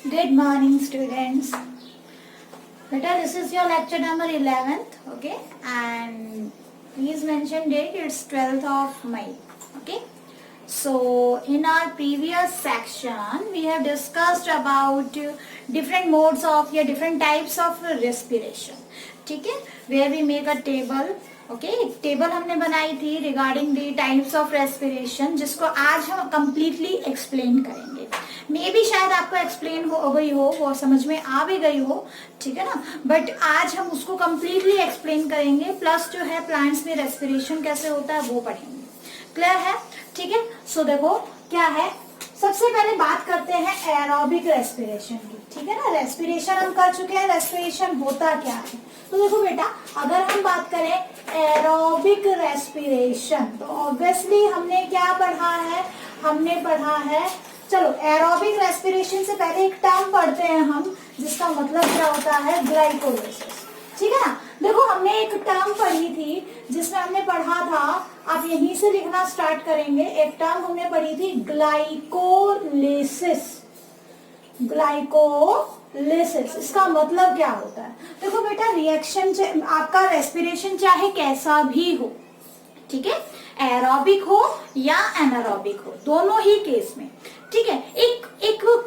Good morning, students. Beta, this is your lecture number 11th, okay? And please mention date, it's 12th of May, okay? So, in our previous section, we have discussed about different modes of या different types of respiration, ठीक है? Where we make a table, okay एक table हमने बनाई थी regarding the types of respiration, जिसको आज हम कंप्लीटली एक्सप्लेन करेंगे। मे बी शायद आपको एक्सप्लेन हो गई हो, वो समझ में आ भी गई हो, ठीक है ना, बट आज हम उसको कंप्लीटली एक्सप्लेन करेंगे। प्लस जो है प्लांट्स में रेस्पिरेशन कैसे होता है वो पढ़ेंगे। क्लियर है? ठीक है। सो देखो क्या है, सबसे पहले बात करते हैं एरोबिक रेस्पिरेशन की, ठीक है ना। रेस्पिरेशन हम कर चुके हैं, रेस्पिरेशन होता क्या है। तो देखो बेटा, अगर हम बात करें एरोबिक रेस्पिरेशन, तो ऑब्वियसली हमने क्या पढ़ा है, हमने पढ़ा है, चलो एरोबिक रेस्पिरेशन से पहले एक टर्म पढ़ते हैं हम, जिसका मतलब क्या होता है, ग्लाइकोलिसिस, ठीक है ना। देखो हमने एक टर्म पढ़ी थी जिसमें हमने पढ़ा था, आप यहीं से लिखना स्टार्ट करेंगे। एक टर्म हमने पढ़ी थी ग्लाइकोलिसिस। ग्लाइकोलिसिस इसका मतलब क्या होता है। देखो बेटा, रिएक्शन आपका रेस्पिरेशन चाहे कैसा भी हो, ठीक है, एरोबिक हो या एनारोबिक हो, दोनों ही केस में, ठीक है, एक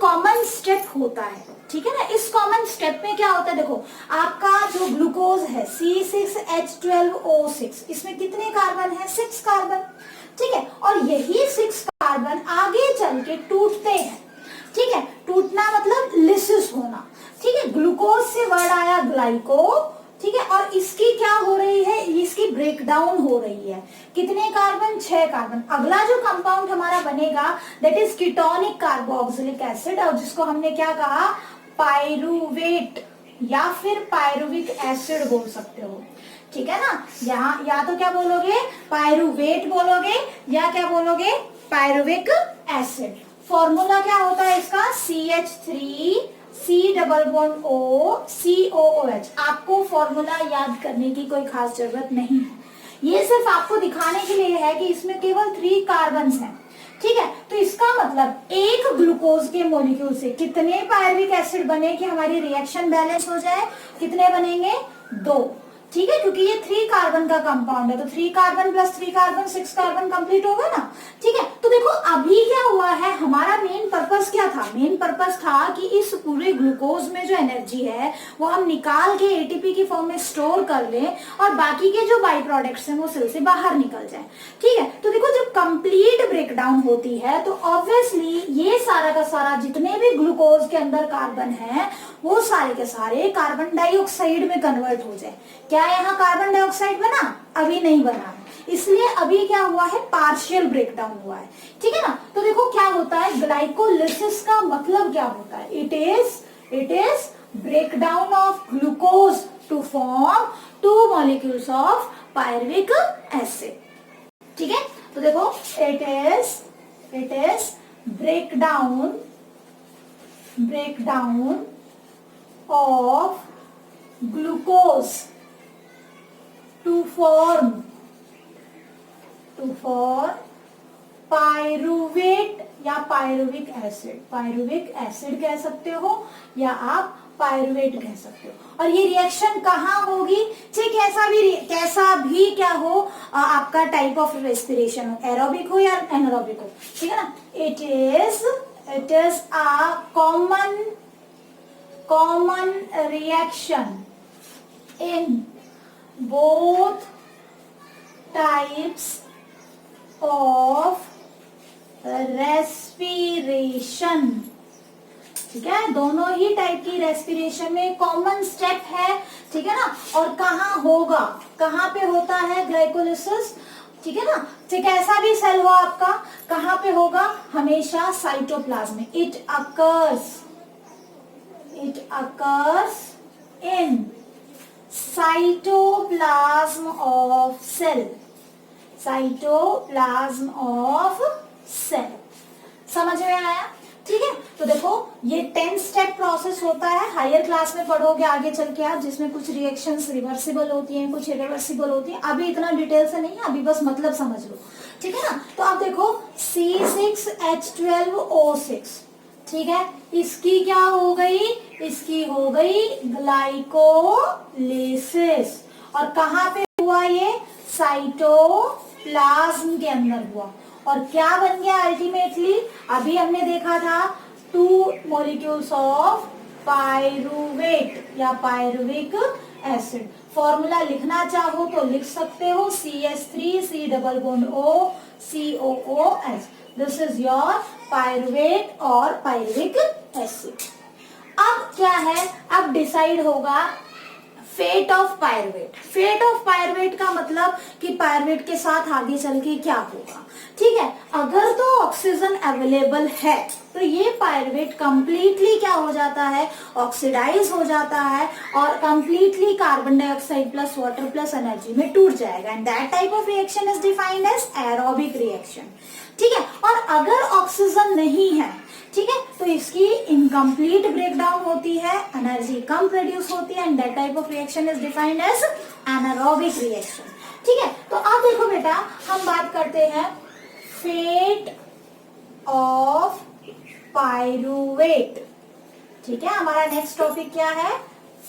कॉमन स्टेप होता है, ठीक है ना। इस कॉमन स्टेप में क्या होता है, देखो आपका जो ग्लूकोज है C6H12O6, इसमें कितने कार्बन है, 6 कार्बन, ठीक है, और यही 6 कार्बन आगे चल के टूटते हैं, ठीक है। टूटना मतलब लिसिस होना, ठीक है। ग्लूकोज से वर्ड आया ग्लाइको, ठीक है, और इसकी क्या हो रही है, इसकी ब्रेकडाउन हो रही है। कितने कार्बन, 6 कार्बन। अगला जो कंपाउंड हमारा बनेगा that is ketonic carboxylic acid, और जिसको हमने क्या कहा, पायरुवेट या फिर पायरुविक एसिड बोल सकते हो, ठीक है ना। यहाँ या तो क्या बोलोगे, पायरुवेट बोलोगे, या क्या बोलोगे, पायरुविक एसिड। फॉर्मूला क्या होता है इसका, CH3C+O COOH। आपको फॉर्मूला याद करने की कोई खास जरूरत नहीं है, ये सिर्फ आपको दिखाने के लिए है कि इसमें केवल 3 कार्बन्स हैं, ठीक है। तो इसका मतलब एक ग्लूकोज के मॉलिक्यूल से कितने पायरुविक एसिड बने कि हमारी रिएक्शन बैलेंस हो जाए, कितने बनेंगे, 2, ठीक है, क्योंकि ये 3 कार्बन का कंपाउंड है, तो 3 carbon plus 3 carbon 6 carbon complete होगा ना, ठीक है। तो देखो अभी क्या हुआ है, हमारा मेन पर्पस क्या था, मेन पर्पस था कि इस पूरे ग्लूकोज में जो एनर्जी है वो हम निकाल के एटीपी की फॉर्म में स्टोर कर लें, और बाकी के जो बाई प्रोडक्ट्स हैं वो सेल से बाहर निकल जाए, ठीक है। तो देखो जब कंप्लीट ब्रेकडाउन होती है तो ऑब्वियसली ये सारा का सारा जितने भी ग्लूकोज के अंदर कार्बन है वो सारे के सारे कार्बन डाइऑक्साइड में कन्वर्ट हो जाए। क्या यहाँ कार्बन डाइऑक्साइड बना, अभी नहीं बना, इसलिए अभी क्या हुआ है, पार्शियल ब्रेकडाउन हुआ है, ठीक है ना। तो देखो क्या होता है, ग्लाइकोलिसिस का मतलब क्या होता है, it is breakdown of glucose to form 2 molecules of pyruvic acid, ठीक है। तो देखो it is breakdown of glucose to form pyruvate या पायरुविक एसिड कह सकते हो, या आप पायरुवेट कह सकते हो। और ये रिएक्शन कहाँ होगी, चाहे कैसा भी क्या हो, आपका टाइप ऑफ रेस्पिरेशन हो, एरोबिक हो या एनारोबिक हो, ठीक है ना। It is a common reaction in both types of respiration, ठीक है, दोनों ही टाइप की रेस्पिरेशन में कॉमन स्टेप है, ठीक है ना। और कहाँ होगा, कहाँ पे होता है ग्लाइकोलिसिस, ठीक है ना, ठीक है, ऐसा भी सेल हो आपका, कहाँ पे होगा, हमेशा साइटोप्लाज्म में। It occurs in cytoplasm of cell। समझ में आया, ठीक है। तो देखो ये 10 स्टेप प्रोसेस होता है, हायर क्लास में पढ़ोगे आगे चल के आप, जिसमें कुछ रिएक्शंस रिवर्सिबल होती हैं, कुछ इरिवर्सिबल होती हैं। अभी इतना डिटेल से नहीं है, अभी बस मतलब समझ लो, ठीक है ना। तो आप देखो C6H12O6, ठीक है, इसकी क्या हो गई, इसकी हो गई ग्लाइकोलिसिस। और कहाँ पे हुआ ये, साइटोप्लाज्म के अंदर हुआ। और क्या बन गया अल्टीमेटली, अभी हमने देखा था 2 मॉलिक्यूल्स ऑफ पायरुवेट या पायरुविक एसिड। फॉर्मूला लिखना चाहो तो लिख सकते हो, CH3 C double bond O COOH। This is your pyruvate और पायरुविक एसिड। अब क्या है, अब डिसाइड होगा fate of pyruvate. Fate of pyruvate का मतलब कि पायरुवेट के साथ आगे चल के क्या होगा। ठीक है, अगर तो ऑक्सीजन अवेलेबल है तो ये पायरुवेट कंप्लीटली क्या हो जाता है, ऑक्सीडाइज हो जाता है और completely carbon dioxide plus water plus energy में टूट जाएगा। And that type of reaction is defined as aerobic reaction. ठीक है, और अगर ऑक्सीजन नहीं है, ठीक है, तो इसकी इनकम्प्लीट ब्रेकडाउन होती है, एनर्जी कम प्रोड्यूस होती है, and that type of reaction is defined as anaerobic reaction. ठीक है, तो अब देखो बेटा, हम बात करते हैं फेट ऑफ पायरुवेट। ठीक है, हमारा नेक्स्ट टॉपिक क्या है,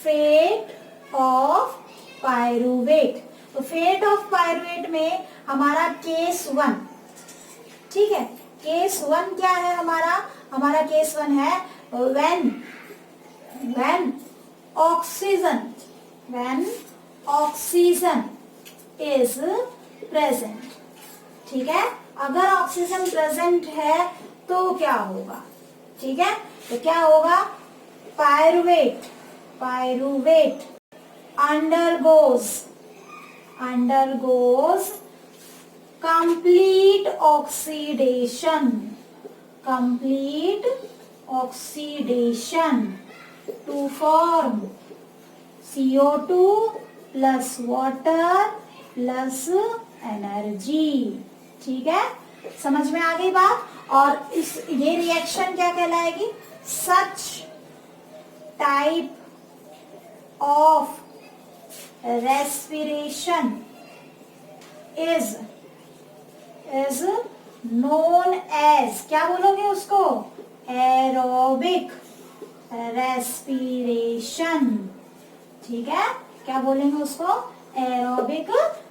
फेट ऑफ पायरुवेट। तो फेट ऑफ पायरुवेट में हमारा केस 1, ठीक है, केस 1 क्या है हमारा, हमारा केस 1 है when oxygen is present। ठीक है, अगर ऑक्सीजन प्रेजेंट है तो क्या होगा, ठीक है, तो क्या होगा, pyruvate undergoes complete oxidation to form CO2 plus water plus energy। ठीक है, समझ में आ गई बात। और ये रिएक्शन क्या कहलाएगी, such type of respiration is known as, क्या बोलोगे उसको, एरोबिक रेस्पिरेशन। ठीक है, क्या बोलेंगे उसको, एरोबिक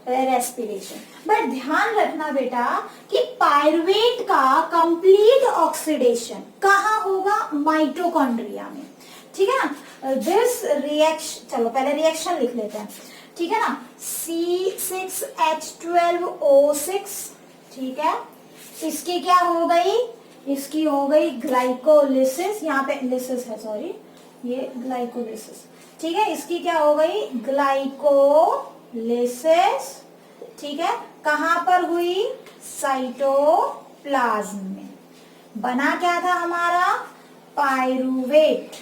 रेस्पिरेशन। बट ध्यान रखना बेटा कि पायरुवेट का कंप्लीट ऑक्सीडेशन कहाँ होगा, माइटोकॉन्ड्रिया में। ठीक है ना, दिस रिएक्शन, चलो पहले रिएक्शन लिख लेते हैं। ठीक है ना, C6H12O6। ठीक है, इसकी क्या हो गई, इसकी हो गई ग्लाइकोलिसिस, यहाँ पे लिसिस है, सॉरी, ये ग्लाइकोलिसिस। ठीक है, इसकी क्या हो गई, ग्लाइकोलिसिस। ठीक है, कहां पर हुई, साइटोप्लाज्म में। बना क्या था हमारा, पायरुवेट।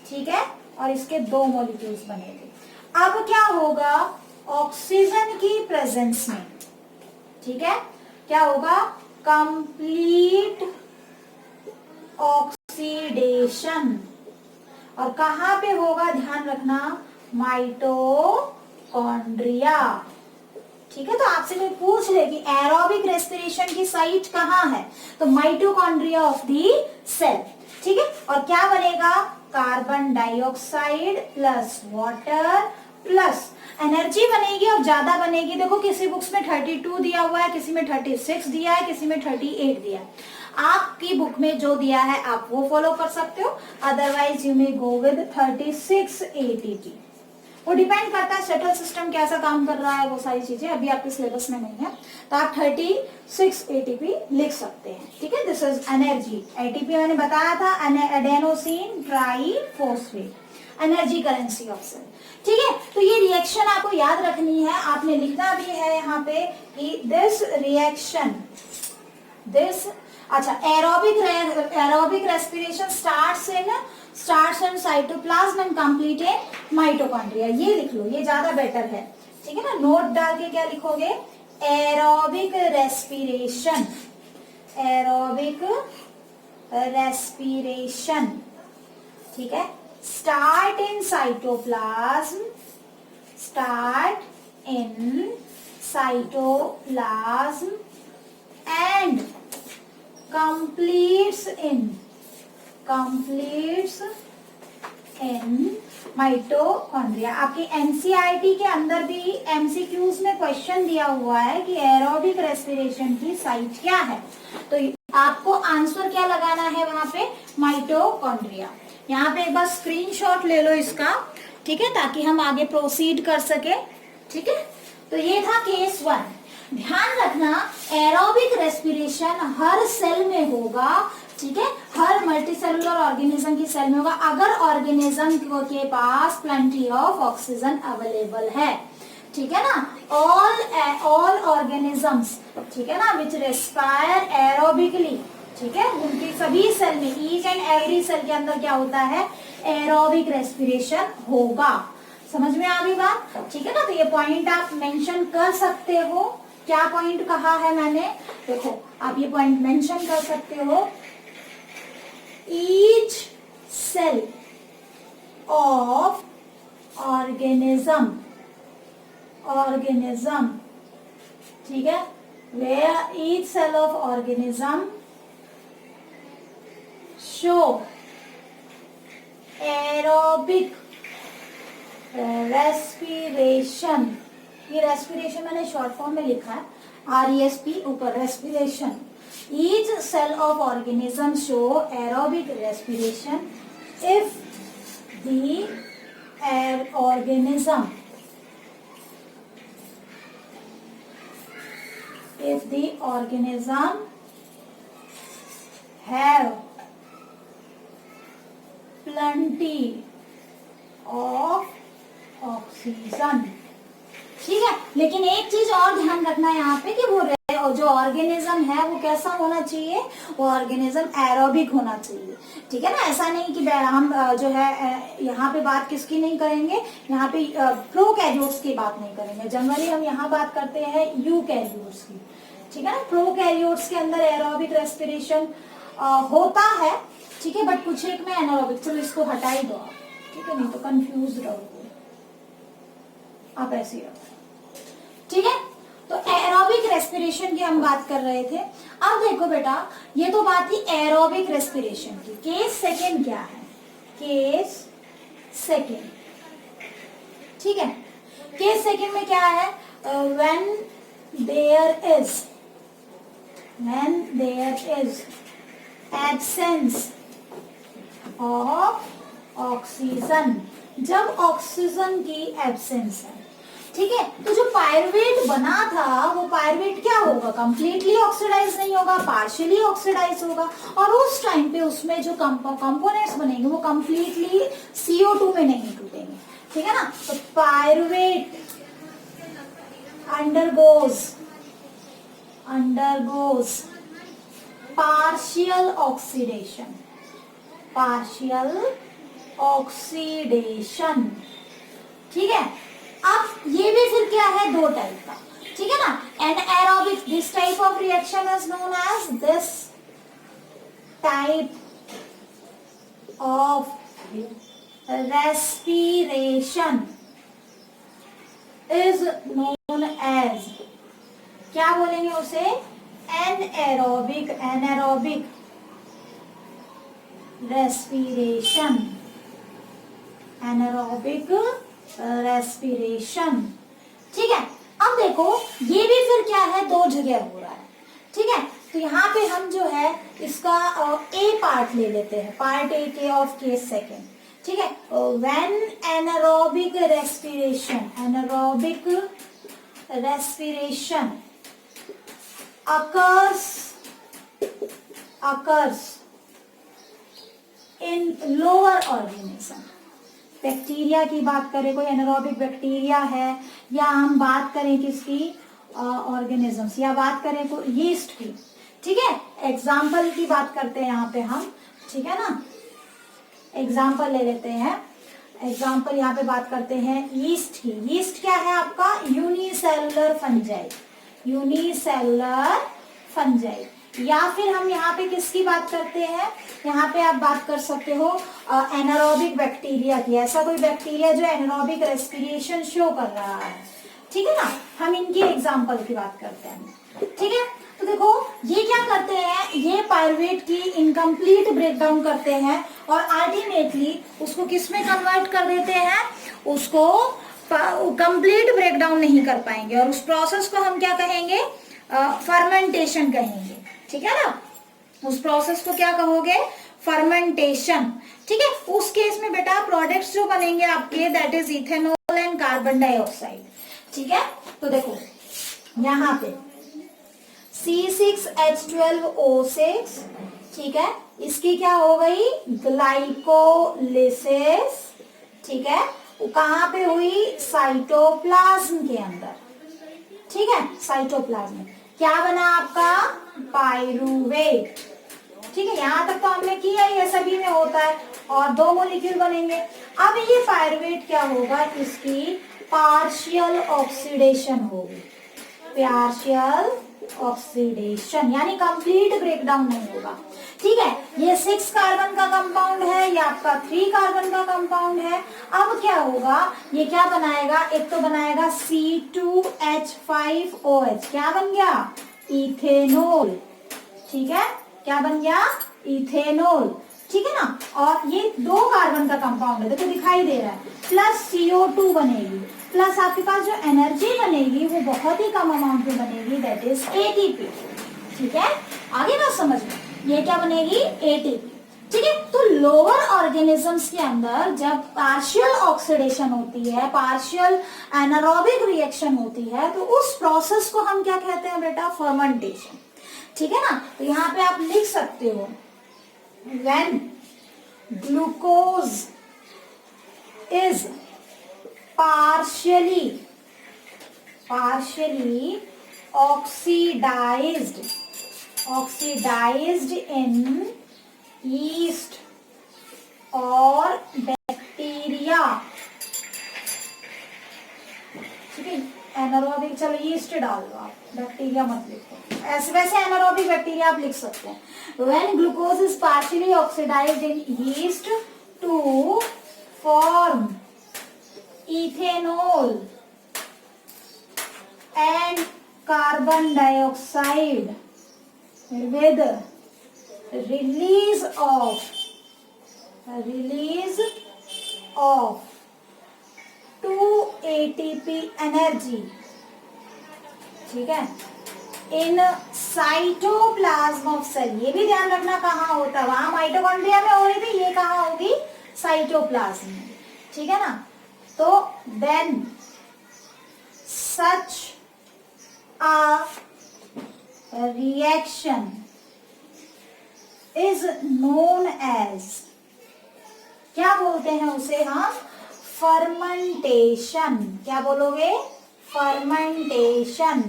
ठीक है, और इसके 2 मॉलिक्यूल्स बने थे। अब क्या होगा, ऑक्सीजन की प्रेजेंस में, ठीक है, क्या होगा, कंप्लीट ऑक्सीडेशन। और कहां पे होगा, ध्यान रखना, माइटोकॉन्ड्रिया। ठीक है, तो आपसे कोई पूछ ले कि एरोबिक रेस्पिरेशन की साइट कहां है, तो माइटोकॉन्ड्रिया ऑफ दी सेल। ठीक है, और क्या बनेगा, carbon dioxide plus water plus energy बनेगी, और ज्यादा बनेगी। देखो किसी बुक्स में 32 दिया हुआ है, किसी में 36 दिया है, किसी में 38 दिया है। आपकी बुक में जो दिया है आप वो फॉलो कर सकते हो, otherwise you may go with 36 ATP। वो डिपेंड करता है शटल सिस्टम कैसा काम कर रहा है, वो सारी चीजें अभी आपके सिलेबस में नहीं है, तो आप 36 ATP लिख सकते हैं। ठीक है, दिस इज एनर्जी। ATP मैंने बताया था, adenosine triphosphate, energy currency of cell. ठीक है, तो ये रिएक्शन आपको याद रखनी है, आपने लिखना भी है यहाँ पे कि दिस रिएक्शन, दिस, अच्छा, aerobic respiration starts in cytoplasm and complete in mitochondria. ये लिख लो, ये ज्यादा बेटर है। ठीक है ना, नोट डाल के क्या लिखोगे, एरोबिक रेस्पिरेशन। ठीक है, start in cytoplasm completes in mitochondria. आपकी एनसीईआरटी के अंदर भी एमसीक्यूज में क्वेश्चन दिया हुआ है कि एरोबिक रेस्पिरेशन की साइट क्या है, तो आपको आंसर क्या लगाना है वहां पे, माइटोकॉन्ड्रिया। यहाँ पे एक बार स्क्रीनशॉट ले लो इसका, ठीक है, ताकि हम आगे प्रोसीड कर सके। ठीक है, तो ये था केस 1। ध्यान रखना एरोबिक रेस्पिरेशन हर सेल में होगा, ठीक है, हर मल्टीसेलुलर ऑर्गेनिज्म की सेल में होगा अगर ऑर्गेनिज्म के पास प्लेंटी ऑफ ऑक्सीजन अवेलेबल है। ठीक है ना, ऑल ऑर्गेनिजम्स, ठीक है ना, विच रेस्पायर एरोबिकली, ठीक है, उनकी सभी सेल में, ईच एंड एवरी सेल के अंदर क्या होता है, एरोबिक रेस्पिरेशन होगा। समझ में आ गई बात? ठीक है ना, तो ये पॉइंट आप मेंशन कर सकते हो। क्या पॉइंट कहा है मैंने, देखो आप ये पॉइंट मेंशन कर सकते हो, ईच सेल ऑफ ऑर्गेनिज्म, ठीक है, where each cell of organism show aerobic respiration। ये रेस्पिरेशन मैंने शॉर्ट फॉर्म में लिखा है, RESP ऊपर respiration. Each cell of organism show aerobic respiration if the organism have plenty of oxygen। ठीक है, लेकिन एक चीज और ध्यान रखना है यहाँ पे कि वो जो ऑर्गेनिज्म है वो कैसा होना चाहिए, वो ऑर्गेनिज्म एरोबिक होना चाहिए। ठीक है ना, ऐसा नहीं कि हम जो है यहाँ पे बात किसकी नहीं करेंगे, यहाँ पे प्रोकैरियोट्स की बात नहीं करेंगे। जनरली हम यहाँ बात करते हैं यूकैरियोट्स की। ठीक है ना, प्रोकैरियोट्स के अंदर एरोबिक रेस्पिरेशन होता है, ठीक है, बट कुछ एक में एनारोबिक। चलो इसको हटा ही दो आप, ठीक है, नहीं तो कंफ्यूज रहोगे आप, ऐसे ही रहो। ठीक है, तो एरोबिक रेस्पिरेशन की हम बात कर रहे थे। अब देखो बेटा, ये तो बात थी एरोबिक रेस्पिरेशन की। केस सेकेंड क्या है, केस सेकेंड, ठीक है, केस सेकेंड में क्या है, when there is absence of oxygen, जब ऑक्सीजन की एब्सेंस है। ठीक है, तो जो पायरुवेट बना था वो पायरुवेट क्या होगा, कंप्लीटली ऑक्सीडाइज नहीं होगा, पार्शियली ऑक्सीडाइज होगा, और उस टाइम पे उसमें जो कंपोनेंट्स बनेंगे वो कंप्लीटली CO2 में नहीं टूटेंगे। ठीक है ना, तो पायरुवेट अंडरगोज पार्शियल ऑक्सीडेशन। ठीक है, अब ये भी फिर क्या है, दो टाइप का। ठीक है ना, anaerobic, this type of reaction is known as, this type of respiration is known as, क्या बोलेंगे उसे, एनाएरोबिक रेस्पिरेशन। ठीक है, अब देखो ये भी फिर क्या है, दो जगह हो रहा है। ठीक है, तो यहाँ पे हम जो है इसका ए पार्ट ले लेते हैं, पार्ट ए के ऑफ केस सेकेंड। ठीक है, when anaerobic respiration occurs in lower organism, bacteria की बात करें, कोई एनारोबिक बैक्टीरिया है, या हम बात करें किसकी, ऑर्गेनिजम्स, या बात करें कोई यीस्ट की। ठीक है, एग्जाम्पल की बात करते हैं यहाँ पे हम। ठीक है ना, एग्जाम्पल ले लेते हैं, एग्जाम्पल यहाँ पे बात करते हैं यीस्ट की। यीस्ट क्या है आपका, यूनिसेलुलर फंजाई। या फिर हम यहाँ पे किसकी बात करते हैं, यहाँ पे आप बात कर सकते हो एनारोबिक बैक्टीरिया की। ऐसा कोई बैक्टीरिया जो एनारोबिक रेस्पिरेशन शो कर रहा है। ठीक है ना, हम इनकी एग्जाम्पल की बात करते हैं। ठीक है, तो देखो ये क्या करते हैं, ये पायरुवेट की इनकम्प्लीट ब्रेकडाउन करते हैं और अल्टीमेटली उसको किस में कन्वर्ट कर देते हैं, उसको कंप्लीट ब्रेकडाउन नहीं कर पाएंगे और उस प्रोसेस को हम क्या कहेंगे, फर्मेंटेशन कहेंगे। ठीक है ना, उस प्रोसेस को क्या कहोगे, फर्मेंटेशन। ठीक है, उस केस में बेटा प्रोडक्ट्स जो बनेंगे आपके, that is ethanol and carbon dioxide. ठीक है, तो देखो यहाँ पे C6H12O6, ठीक है, इसकी क्या हो गई, ग्लाइकोलिसिस। ठीक है, वो कहाँ पे हुई, साइटोप्लाज्म के अंदर। ठीक है, साइटोप्लाज्म क्या बना आपका, पायरुवेट। ठीक है, यहां तक तो हमने किया, ये सभी में होता है और 2 मॉलिक्यूल बनेंगे। अब ये पायरुवेट क्या होगा, इसकी पार्शियल ऑक्सीडेशन होगी, पार्शियल ऑक्सीडेशन, यानी कंप्लीट ब्रेकडाउन नहीं होगा। ठीक है, ये 6 कार्बन का कंपाउंड है, ये आपका 3 कार्बन का कंपाउंड है। अब क्या होगा, ये क्या बनाएगा, एक तो बनाएगा C2H5OH, क्या बन गया, इथेनॉल। ठीक है, क्या बन गया, इथेनॉल। ठीक है ना, और ये 2 कार्बन का कंपाउंड है, देखो दिखाई दे रहा है, प्लस CO2 बनेगी, प्लस आपके पास जो एनर्जी बनेगी वो बहुत ही कम अमाउंट में बनेगी, दैट इज ATP। ठीक है, आगे बात समझ में, ये क्या बनेगी, ATP। ठीक है, तो लोअर ऑर्गेनिजम्स के अंदर जब पार्शियल ऑक्सीडेशन होती है, पार्शियल एनारोबिक रिएक्शन होती है, तो उस प्रोसेस को हम क्या कहते हैं बेटा, फर्मेंटेशन। ठीक है ना, तो यहाँ पे आप लिख सकते हो, when glucose is partially oxidized in yeast or bacteria। ठीक है, एनारोबिक, चलो यीस्ट डाल दो आप, बैक्टीरिया मत लिखो, ऐसे वैसे एनारोबिक बैक्टीरिया आप लिख सकते हैं। When glucose is partially oxidized in yeast to form ethanol and carbon dioxide with release of 2 ATP energy। ठीक है, इन साइटोप्लाज्म ऑफ सेल, ये भी ध्यान रखना कहाँ होता है, वहां माइटोकॉन्ड्रिया में हो रही थी, ये कहाँ होगी, साइटोप्लाज्म में। ठीक है ना, तो then such a reaction is known as, क्या बोलते हैं उसे हम, फर्मेंटेशन। क्या बोलोगे, फर्मेंटेशन।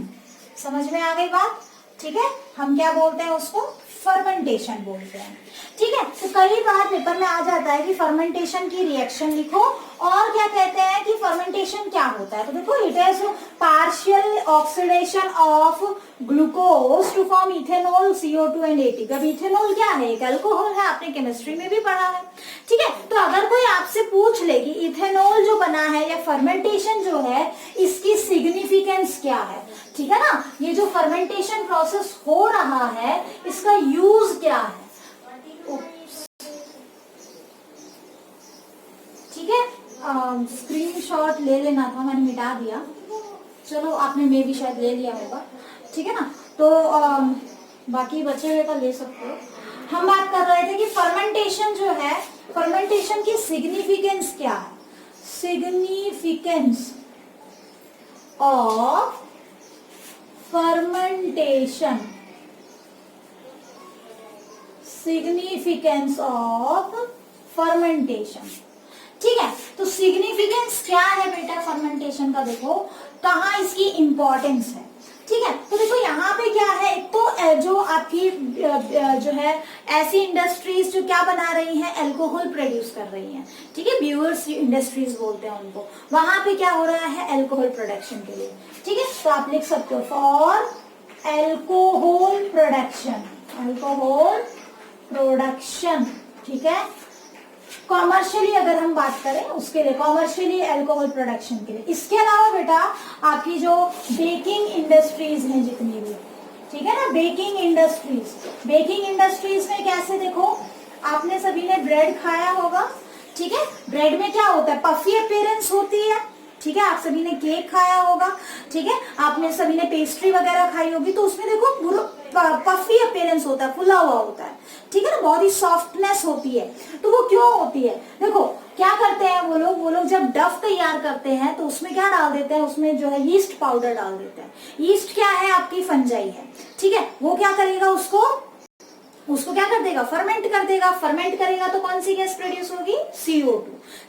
समझ में आ गई बात। ठीक है, हम क्या बोलते हैं उसको, फर्मेंटेशन बोलते हैं। ठीक है, तो कई बार पेपर में आ जाता है कि फर्मेंटेशन की रिएक्शन लिखो, और क्या कहते हैं कि फर्मेंटेशन क्या होता है, तो देखो it is partial oxidation of glucose to form ethanol, CO2 and ATP। अब इथेनॉल क्या है, एक अल्कोहल है, आपने केमिस्ट्री में भी पढ़ा है। ठीक है, तो अगर कोई आपसे पूछ ले कि इथेनॉल जो बना है या फर्मेंटेशन जो है, इसकी सिग्निफिकेंस क्या है, ठीक है ना, ये जो फर्मेंटेशन प्रोसेस हो रहा है इसका यूज क्या है। ठीक है, स्क्रीनशॉट ले लेना था, मैंने मिटा दिया, चलो आपने मे भी शायद ले लिया होगा। ठीक है ना, तो बाकी बचे हुए का ले सकते हो। हम बात कर रहे थे कि फर्मेंटेशन जो है, फर्मेंटेशन की सिग्निफिकेंस क्या है, significance of fermentation, significance of fermentation. ठीक है, तो सिग्निफिकेंस क्या है बेटा फर्मेंटेशन का, देखो कहाँ इसकी इंपॉर्टेंस है। ठीक है, तो देखो यहाँ पे क्या है, एक तो जो आपकी जो है ऐसी इंडस्ट्रीज जो क्या बना रही हैं, अल्कोहल प्रोड्यूस कर रही हैं। ठीक है, ब्यूअर्स इंडस्ट्रीज बोलते हैं उनको, वहां पे क्या हो रहा है, अल्कोहल प्रोडक्शन के लिए। ठीक है, तो आप लिख सकते हो for alcohol production, alcohol production. ठीक है, कॉमर्शियली अगर हम बात करें उसके लिए, कॉमर्शियली अल्कोहल प्रोडक्शन के लिए। इसके अलावा बेटा आपकी जो बेकिंग इंडस्ट्रीज हैं जितनी भी, ठीक है ना। बेकिंग इंडस्ट्रीज, बेकिंग इंडस्ट्रीज में कैसे, देखो आपने सभी ने ब्रेड खाया होगा, ठीक है। ब्रेड में क्या होता है, पफी अपीयरेंस होती है, ठीक है। आप सभी ने केक खाया होगा, ठीक है। आपने सभी ने पेस्ट्री वगैरह खाई होगी, तो उसमें देखो पफी अपीयरेंस होता है, फुला हुआ होता है, ठीक है ना। बहुत ही सॉफ्टनेस होती है। तो वो क्यों होती है, देखो क्या करते हैं वो लोग जब डफ तैयार करते हैं तो उसमें क्या डाल देते हैं, उसमें जो है यीस्ट पाउडर डाल देते हैं। यीस्ट क्या है, आपकी फंजाई है, ठीक है। वो क्या करेगा, उसको क्या कर देगा, फर्मेंट कर देगा। फर्मेंट करेगा तो कौन सी गैस प्रोड्यूस होगी, CO2,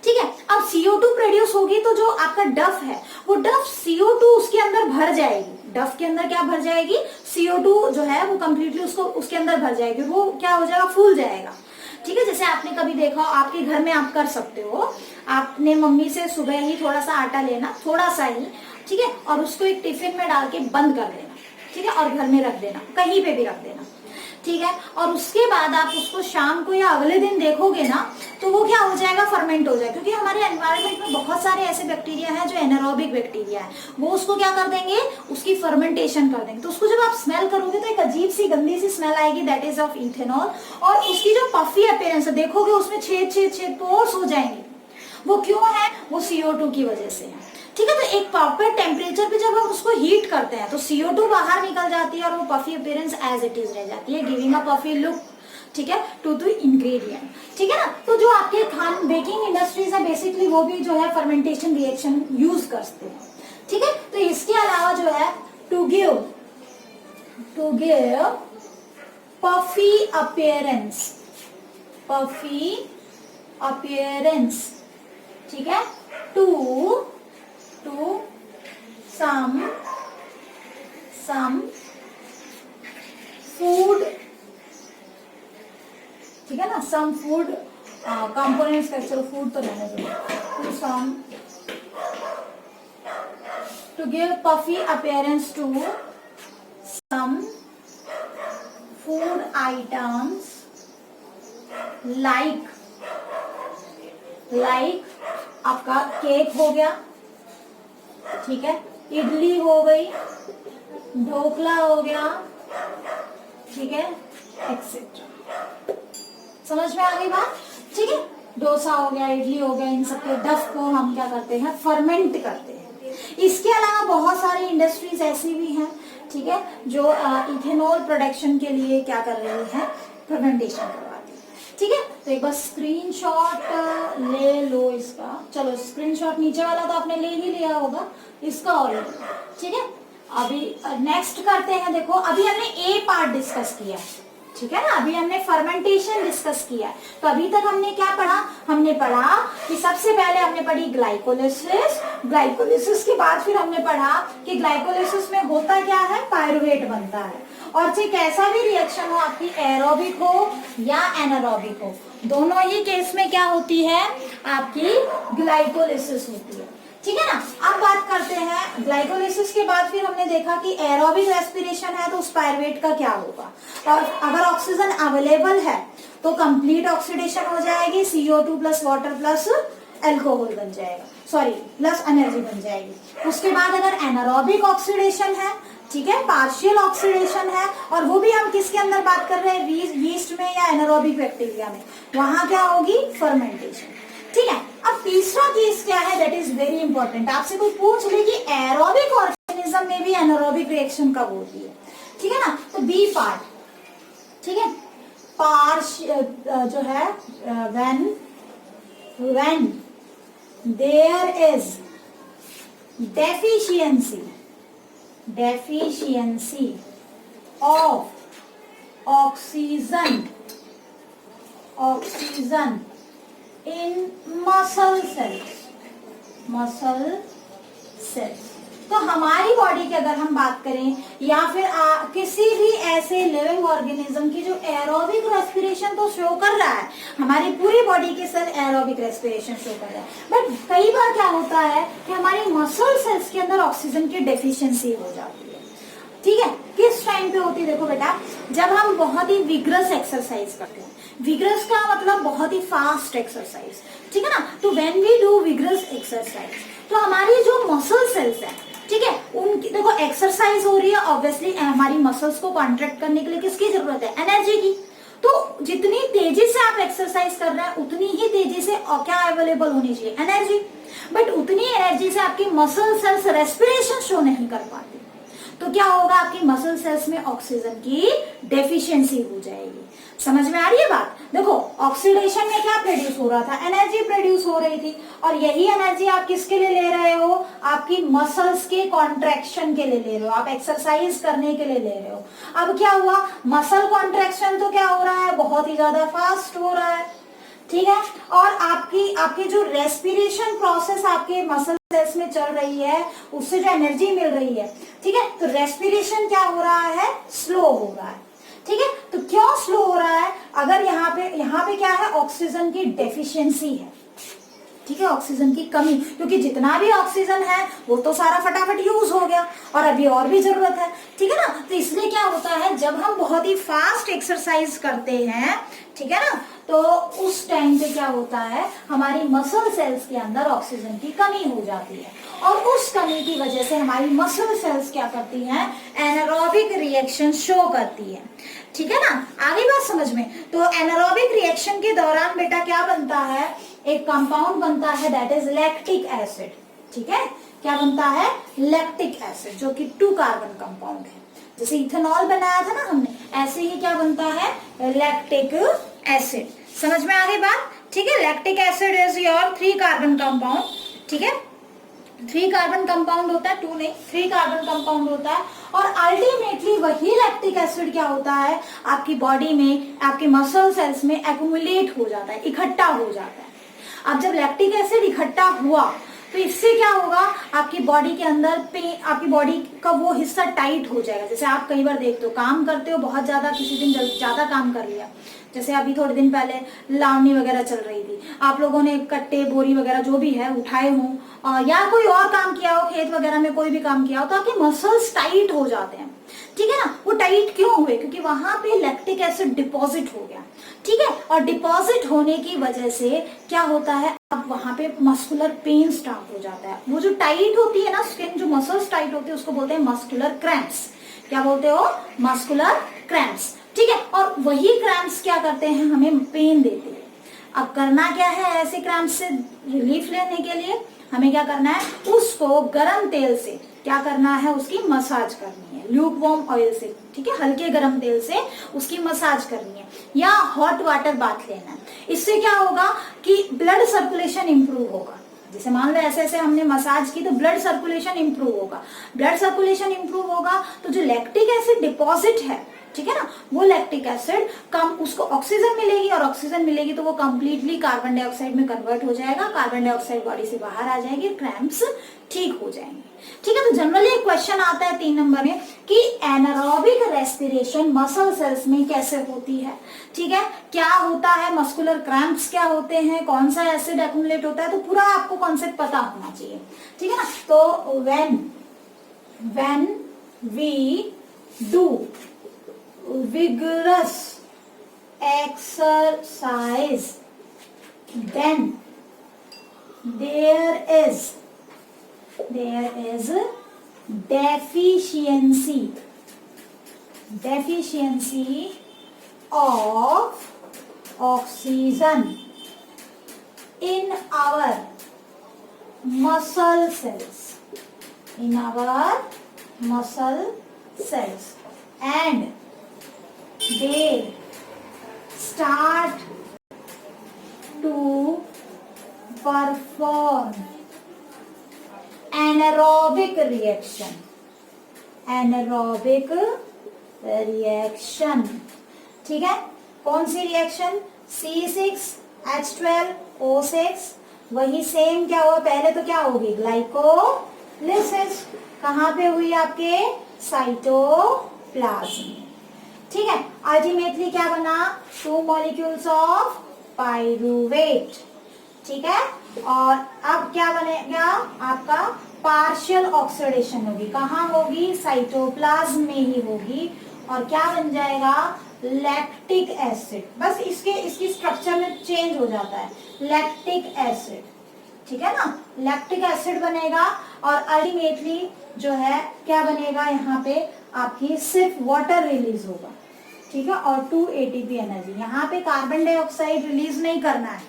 ठीक है। अब CO2 प्रोड्यूस होगी तो जो आपका डफ है, वो डफ CO2 उसके अंदर भर जाएगी। डफ के अंदर क्या भर जाएगी, CO2 जो है वो कंप्लीटली उसके अंदर भर जाएगी। वो क्या हो जाएगा, फूल जाएगा, ठीक है। जैसे आपने कभी देखा हो, आपके घर में आप कर सकते हो, आपने मम्मी से सुबह ही थोड़ा सा आटा लेना, थोड़ा सा ही, ठीक है, और उसको एक टिफिन में डाल के बंद कर देना, ठीक है, और घर में रख देना, कहीं पे भी रख देना, ठीक है। और उसके बाद आप उसको शाम को या अगले दिन देखोगे ना, तो वो क्या हो जाएगा, फर्मेंट हो जाएगा। क्योंकि हमारे एनवायरनमेंट में बहुत सारे ऐसे बैक्टीरिया हैं जो एनारोबिक बैक्टीरिया है, वो उसको क्या कर देंगे, उसकी फर्मेंटेशन कर देंगे। तो उसको जब आप स्मेल करोगे तो एक अजीब सी गंदी सी स्मेल आएगी, दैट इज ऑफ इथेनॉल। और उसकी जो पफी अपीयरेंस है, देखोगे उसमें छेद पोर्स हो जाएंगे। वो क्यों है, वो CO2 की वजह से है, ठीक है। तो एक प्रॉपर टेम्परेचर पे जब हम उसको हीट करते हैं तो CO2 बाहर निकल जाती है और वो puffy appearance as it is रह जाती है, गिविंग अ पफी लुक, ठीक है, टू द इंग्रेडिएंट, ठीक है ना। तो जो आपके बेकिंग इंडस्ट्रीज है बेसिकली वो भी जो है फर्मेंटेशन रिएक्शन यूज करते हैं, ठीक है। तो इसके अलावा जो है टू गिव पफी अपीयरेंस, ठीक है, टू some food, ठीक है ना, some food components का, चलो food तो रहने दो, to give puffy appearance to some food items like आपका केक हो गया, ठीक है, इडली हो गई, ढोकला हो गया, ठीक है, एक्सेट्रा। समझ में आ गई बात, ठीक है। डोसा हो गया, इडली हो गया, इन सब के डफ को हम क्या करते हैं, फर्मेंट करते हैं। इसके अलावा बहुत सारी इंडस्ट्रीज ऐसी भी हैं, ठीक है, जो इथेनॉल प्रोडक्शन के लिए क्या कर रही है, फर्मेंटेशन करवाती है, ठीक है। तो एक बार स्क्रीनशॉट ले लो इसका, चलो स्क्रीनशॉट नीचे वाला तो आपने ले ही लिया होगा, इसका और ले लो, ठीक है। अभी नेक्स्ट करते हैं, देखो अभी हमने ए पार्ट डिस्कस किया, ठीक है ना, अभी हमने फर्मेंटेशन डिस्कस किया। तो अभी तक हमने क्या पढ़ा, हमने पढ़ा कि सबसे पहले हमने पढ़ी ग्लाइकोलिसिस के बाद फिर हमने पढ़ा कि ग्लाइकोलिसिस में होता क्या है, पायरुवेट बनता है। और चाहे कैसा भी रिएक्शन हो, आपकी एरोबिक हो या एनारोबिक हो, दोनों ही केस में क्या होती है, आपकी ग्लाइकोलिसिस होती है, ठीक है ना। अब बात करते हैं ग्लाइकोलिसिस के बाद फिर हमने देखा कि एरोबिक रेस्पिरेशन है तो उस पायरुवेट का क्या होगा, और अगर ऑक्सीजन अवेलेबल है तो कंप्लीट ऑक्सीडेशन हो जाएगी, CO2 plus water plus alcohol बन जाएगा, सॉरी प्लस एनर्जी बन जाएगी। उसके बाद अगर एनारोबिक ऑक्सीडेशन है, ठीक है, पार्शियल ऑक्सीडेशन है, और वो भी हम किसके अंदर बात कर रहे हैं, यीस्ट में या एनारोबिक बैक्टीरिया में, वहां क्या होगी, फर्मेंटेशन, ठीक है। अब तीसरा केस क्या है, दैट इज वेरी इंपॉर्टेंट। आपसे कोई पूछ ले कि एरोबिक ऑर्गेनिज्म में भी एनारोबिक रिएक्शन कब होती है, ठीक है ना। तो बी पार्ट, ठीक है, जो है when there is deficiency of oxygen in muscle cells। तो हमारी बॉडी की अगर हम बात करें या फिर किसी भी ऐसे लिविंग ऑर्गेनिज्म की जो एरोबिक रेस्पिरेशन तो शो कर रहा है, हमारी पूरी बॉडी के सेल एरोबिक रेस्पिरेशन शो कर रहा है, बट कई बार क्या होता है कि हमारी मसल सेल्स के अंदर ऑक्सीजन की डेफिशिएंसी हो जाती है, ठीक है। किस टाइम पे होती है, देखो बेटा, जब हम बहुत ही विग्रस एक्सरसाइज करते हैं, विग्रस का मतलब बहुत ही फास्ट एक्सरसाइज, ठीक है ना। तो when we do vigorous exercise तो हमारी जो मसल सेल्स है, ठीक है। उनकी देखो एक्सरसाइज हो रही है, ऑब्वियसली हमारी मसल्स को कॉन्ट्रैक्ट करने के लिए किसकी जरूरत है, एनर्जी की। तो जितनी तेजी से आप एक्सरसाइज कर रहे हैं उतनी ही तेजी से क्या अवेलेबल होनी चाहिए, एनर्जी। बट उतनी एनर्जी से आपकी मसल सेल्स रेस्पिरेशन शो नहीं कर पाती, तो क्या होगा, आपकी मसल सेल्स में ऑक्सीजन की डेफिशिएंसी हो जाएगी। समझ में आ रही है बात। देखो ऑक्सीडेशन में क्या प्रोड्यूस हो रहा था, एनर्जी प्रोड्यूस हो रही थी, और यही एनर्जी आप किसके लिए ले रहे हो, आपकी मसल्स के कॉन्ट्रैक्शन के लिए ले रहे हो, आप एक्सरसाइज करने के लिए ले रहे हो। अब क्या हुआ, मसल कॉन्ट्रैक्शन तो क्या हो रहा है, बहुत ही ज्यादा फास्ट हो रहा है, ठीक है। और आपकी जो रेस्पिरेशन प्रोसेस आपके मसल सेल्स में चल रही है, उससे जो एनर्जी मिल रही है, ठीक है, तो रेस्पिरेशन क्या हो रहा है, स्लो हो रहा है, ठीक है। तो क्यों स्लो हो रहा है, अगर यहाँ पे क्या है, ऑक्सीजन की डेफिशिएंसी है, ठीक है, ऑक्सीजन की कमी, क्योंकि जितना भी ऑक्सीजन है वो तो सारा फटाफट यूज हो गया और अभी और भी जरूरत है, ठीक है ना। तो इसलिए क्या होता है, जब हम बहुत ही फास्ट एक्सरसाइज करते हैं, ठीक है ना, तो उस टाइम पे क्या होता है, हमारी मसल सेल्स के अंदर ऑक्सीजन की कमी हो जाती है, और उस कमी की वजह से हमारी मसल सेल्स क्या करती हैं, एनारोबिक रिएक्शन शो करती है, ठीक है ना। आगे बात समझ में। तो एनारोबिक रिएक्शन के दौरान बेटा क्या बनता है, एक कंपाउंड बनता है, दैट इज लैक्टिक एसिड, ठीक है। क्या बनता है, लैक्टिक एसिड, जो कि 2 कार्बन कंपाउंड है। जैसे इथेनॉल बनाया था ना हमने, ऐसे ही क्या बनता है, लैक्टिक एसिड। समझ में आ गई बात, ठीक है। Lactic acid is your 3 carbon compound, ठीक है। 3 कार्बन कंपाउंड होता है, 2 नहीं, 3 कार्बन कंपाउंड होता है, और अल्टीमेटली वही लैक्टिक एसिड क्या होता है, आपकी बॉडी में, आपके मसल सेल्स में एक्युमुलेट हो जाता है, इकट्ठा हो जाता है। अब जब लैक्टिक एसिड इकट्ठा हुआ तो इससे क्या होगा, आपकी बॉडी के अंदर आपकी बॉडी का वो हिस्सा टाइट हो जाएगा। जैसे आप कई बार देखते हो, काम करते हो बहुत ज्यादा, किसी दिन ज्यादा काम कर लिया, जैसे अभी थोड़े दिन पहले लावनी वगैरह चल रही थी, आप लोगों ने कट्टे बोरी वगैरह जो भी है उठाए हो, या कोई और काम किया हो, खेत वगैरह में कोई भी काम किया हो, तो आपके मसल्स टाइट हो जाते हैं, ठीक है ना। वो टाइट क्यों हुए, क्योंकि वहां पे लैक्टिक एसिड डिपॉजिट हो गया, ठीक है। और डिपॉजिट होने की वजह से क्या होता है, अब वहां पे मस्कुलर पेन स्टार्ट हो जाता है। वो जो टाइट होती है ना स्किन, जो मसल्स टाइट होती है, उसको बोलते हैं मस्कुलर क्रैम्प्स। क्या बोलते हो, मस्कुलर क्रैम्प्स, ठीक है। और वही क्रैम्प्स क्या करते हैं, हमें पेन देते हैं। अब करना क्या है, ऐसे क्रैम्प्स से रिलीफ लेने के लिए हमें क्या करना है, उसको गर्म तेल से क्या करना है, उसकी मसाज करनी है, ल्यूक वार्म ऑयल से, ठीक है, हल्के गर्म तेल से उसकी मसाज करनी है, या हॉट वाटर बाथ लेना है। इससे क्या होगा कि ब्लड सर्कुलेशन इंप्रूव होगा। जैसे मान लो ऐसे ऐसे हमने मसाज की तो ब्लड सर्कुलेशन इंप्रूव होगा, ब्लड सर्कुलेशन इंप्रूव होगा तो जो लैक्टिक एसिड डिपॉजिट है, ठीक है ना, वो लैक्टिक एसिड कम, उसको ऑक्सीजन मिलेगी, और ऑक्सीजन मिलेगी तो वो कंप्लीटली कार्बन डाइऑक्साइड में कन्वर्ट हो जाएगा, कार्बन डाइऑक्साइड बॉडी से बाहर आ जाएगी, क्रैम्प्स ठीक हो जाएंगे, ठीक है। तो जनरली एक क्वेश्चन आता है 3 नंबर में कि एनारोबिक रेस्पिरेशन मसल सेल्स में कैसे होती है, ठीक है, क्या होता है, मस्कुलर क्रैम्प्स क्या होते हैं, कौन सा एसिड एक्युमुलेट होता है, तो पूरा आपको कॉन्सेप्ट पता होना चाहिए, ठीक है ना। तो when we do vigorous exercise, then there is deficiency of oxygen in our muscle cells, and they start to perform anaerobic reaction, ठीक है। कौन सी रिएक्शन, C6H12O6, वही सेम क्या हुआ, पहले तो क्या होगी, ग्लाइकोलिसिस, कहाँ पे हुई, आपके साइटोप्लाज्म, ठीक है। अल्टीमेटली क्या बना, 2 मॉलिक्यूल्स ऑफ पाइरूवेट, ठीक है। और अब क्या बनेगा, आपका पार्शियल ऑक्सीडेशन होगी, कहाँ होगी, साइटोप्लाज्म में ही होगी, और क्या बन जाएगा, लैक्टिक एसिड। बस इसकी स्ट्रक्चर में चेंज हो जाता है, लैक्टिक एसिड, ठीक है ना, लैक्टिक एसिड बनेगा और अल्टीमेटली जो है क्या बनेगा, यहाँ पे आपकी सिर्फ वाटर रिलीज होगा, ठीक है, और 2 ATP एनर्जी। यहाँ पे कार्बन डाइऑक्साइड रिलीज नहीं करना है,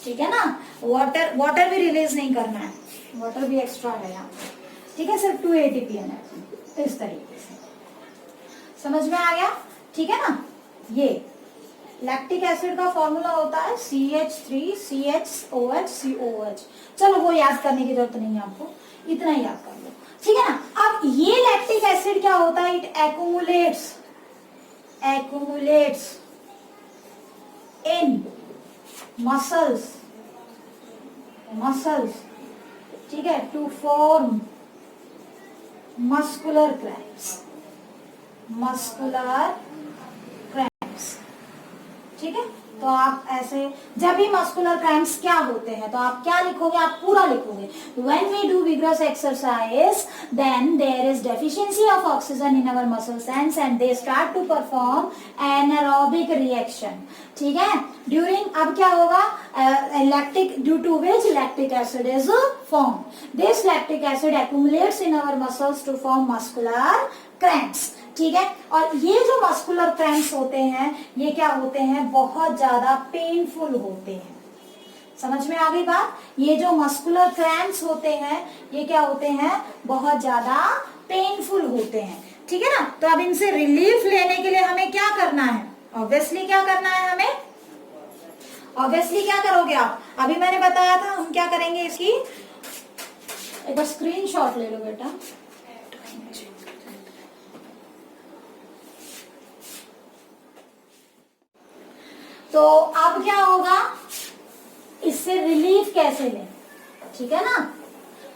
ठीक है ना, वाटर भी रिलीज नहीं करना है, वाटर भी एक्स्ट्रा है यहाँ पे, ठीक है, सिर्फ 2 ATP एनर्जी। इस तरीके से समझ में आ गया, ठीक है ना। ये लैक्टिक एसिड का फॉर्मूला होता है CH3CHOH चलो वो याद करने की जरूरत नहीं है आपको, इतना ही याद कर लो, ठीक है ना। अब ये लैक्टिक एसिड क्या होता है, इट एक्यूमुलेट्स इन मसल्स, ठीक है, टू फॉर्म मस्कुलर क्रैम्प्स, ठीक है। तो आप ऐसे जब भी मस्कुलर क्रैम्प्स क्या होते हैं तो आप क्या लिखोगे, आप पूरा लिखोगे, when we do vigorous exercise then there is deficiency of oxygen in our muscles and they start to perform anaerobic reaction, ठीक है। ड्यूरिंग अब क्या होगा, lactic due to which lactic acid is form, this lactic acid accumulates in our muscles to form muscular cramps, ठीक है। और ये जो मस्कुलर क्रैम्प्स होते हैं ये क्या होते हैं, बहुत ज्यादा पेनफुल होते हैं, समझ में आ गई बात। ये जो मस्कुलर क्रैम्प्स होते हैं ये क्या होते हैं, बहुत ज्यादा पेनफुल होते हैं, ठीक है ना। तो अब इनसे रिलीफ लेने के लिए हमें क्या करना है, ऑब्वियसली क्या करना है हमें, ऑब्वियसली क्या करोगे आप, अभी मैंने बताया था हम क्या करेंगे, इसकी एक बार स्क्रीनशॉट ले लो बेटा। तो अब क्या होगा, इससे रिलीफ कैसे लें, ठीक है ना।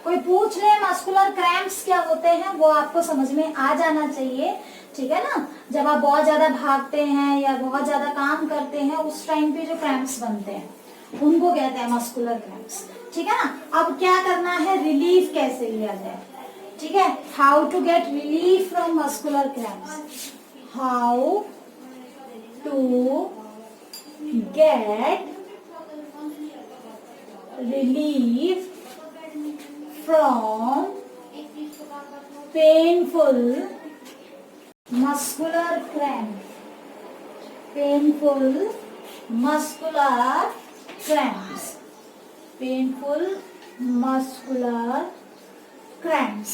कोई पूछ ले मस्कुलर क्रैम्प्स क्या होते हैं, वो आपको समझ में आ जाना चाहिए, ठीक है ना। जब आप बहुत ज्यादा भागते हैं या बहुत ज्यादा काम करते हैं उस टाइम पे जो क्रैम्प्स बनते हैं उनको कहते हैं मस्कुलर क्रैम्प्स, ठीक है ना। अब क्या करना है, रिलीफ कैसे लिया जाए, ठीक है, how to get relief from muscular cramps, how to get relief from painful muscular cramps, painful muscular cramps,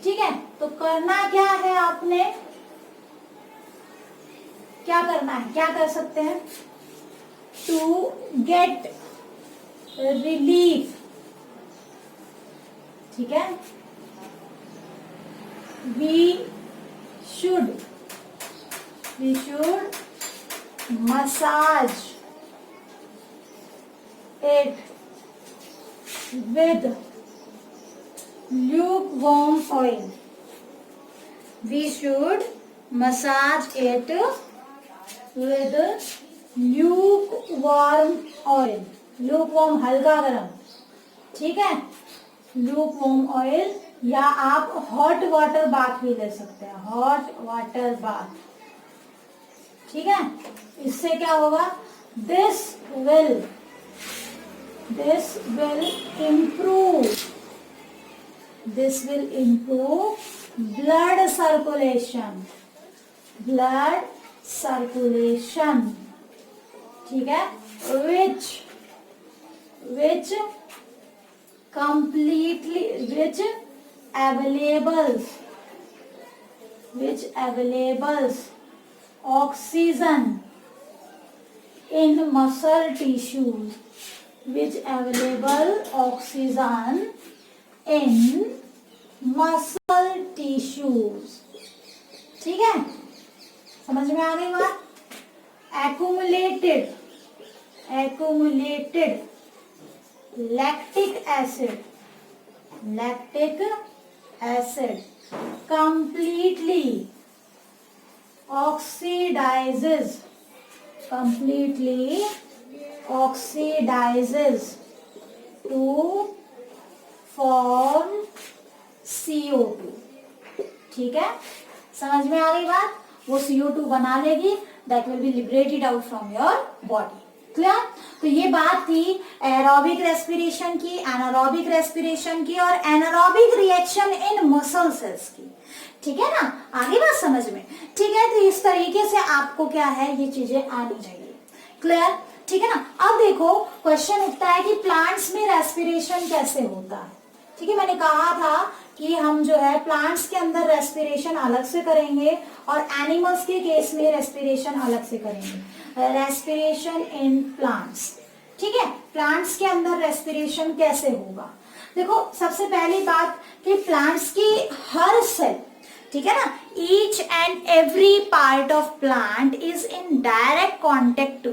ठीक है। तो करना क्या है, आपने क्या करना है, क्या कर सकते हैं, to get relief, ठीक है, we should massage it with lukewarm oil, we should massage it with lukewarm oil, lukewarm हल्का गरम, ठीक है, lukewarm oil, या आप हॉट वाटर बाथ भी ले सकते हैं, हॉट वाटर बाथ, ठीक है। इससे क्या होगा, this will improve blood circulation, ठीक है, which avails oxygen in muscle tissues, which available oxygen in muscle tissues, ठीक है, समझ में आ गई बात। accumulated lactic acid completely oxidizes to form CO2, ठीक है, समझ में आ गई बात। वो CO2 बना लेगी, that will be liberated out from your body, clear? तो ये बात थी एरोबिक रेस्पिरेशन की, एनारोबिक रेस्पिरेशन की और anaerobic reaction in muscle cells की। ठीक है ना, आगे बात समझ में? ठीक है, तो इस तरीके से आपको क्या है ये चीजें आनी चाहिए। क्लियर? ठीक है ना। अब देखो क्वेश्चन उठता है कि प्लांट्स में रेस्पिरेशन कैसे होता है। ठीक है, मैंने कहा था कि हम जो है प्लांट्स के अंदर रेस्पिरेशन अलग से करेंगे और एनिमल्स के केस में रेस्पिरेशन अलग से करेंगे। रेस्पिरेशन इन प्लांट्स, ठीक है, प्लांट्स के अंदर रेस्पिरेशन कैसे होगा। देखो सबसे पहली बात कि प्लांट्स की हर सेल, ठीक है ना, each and every part of plant is in direct contact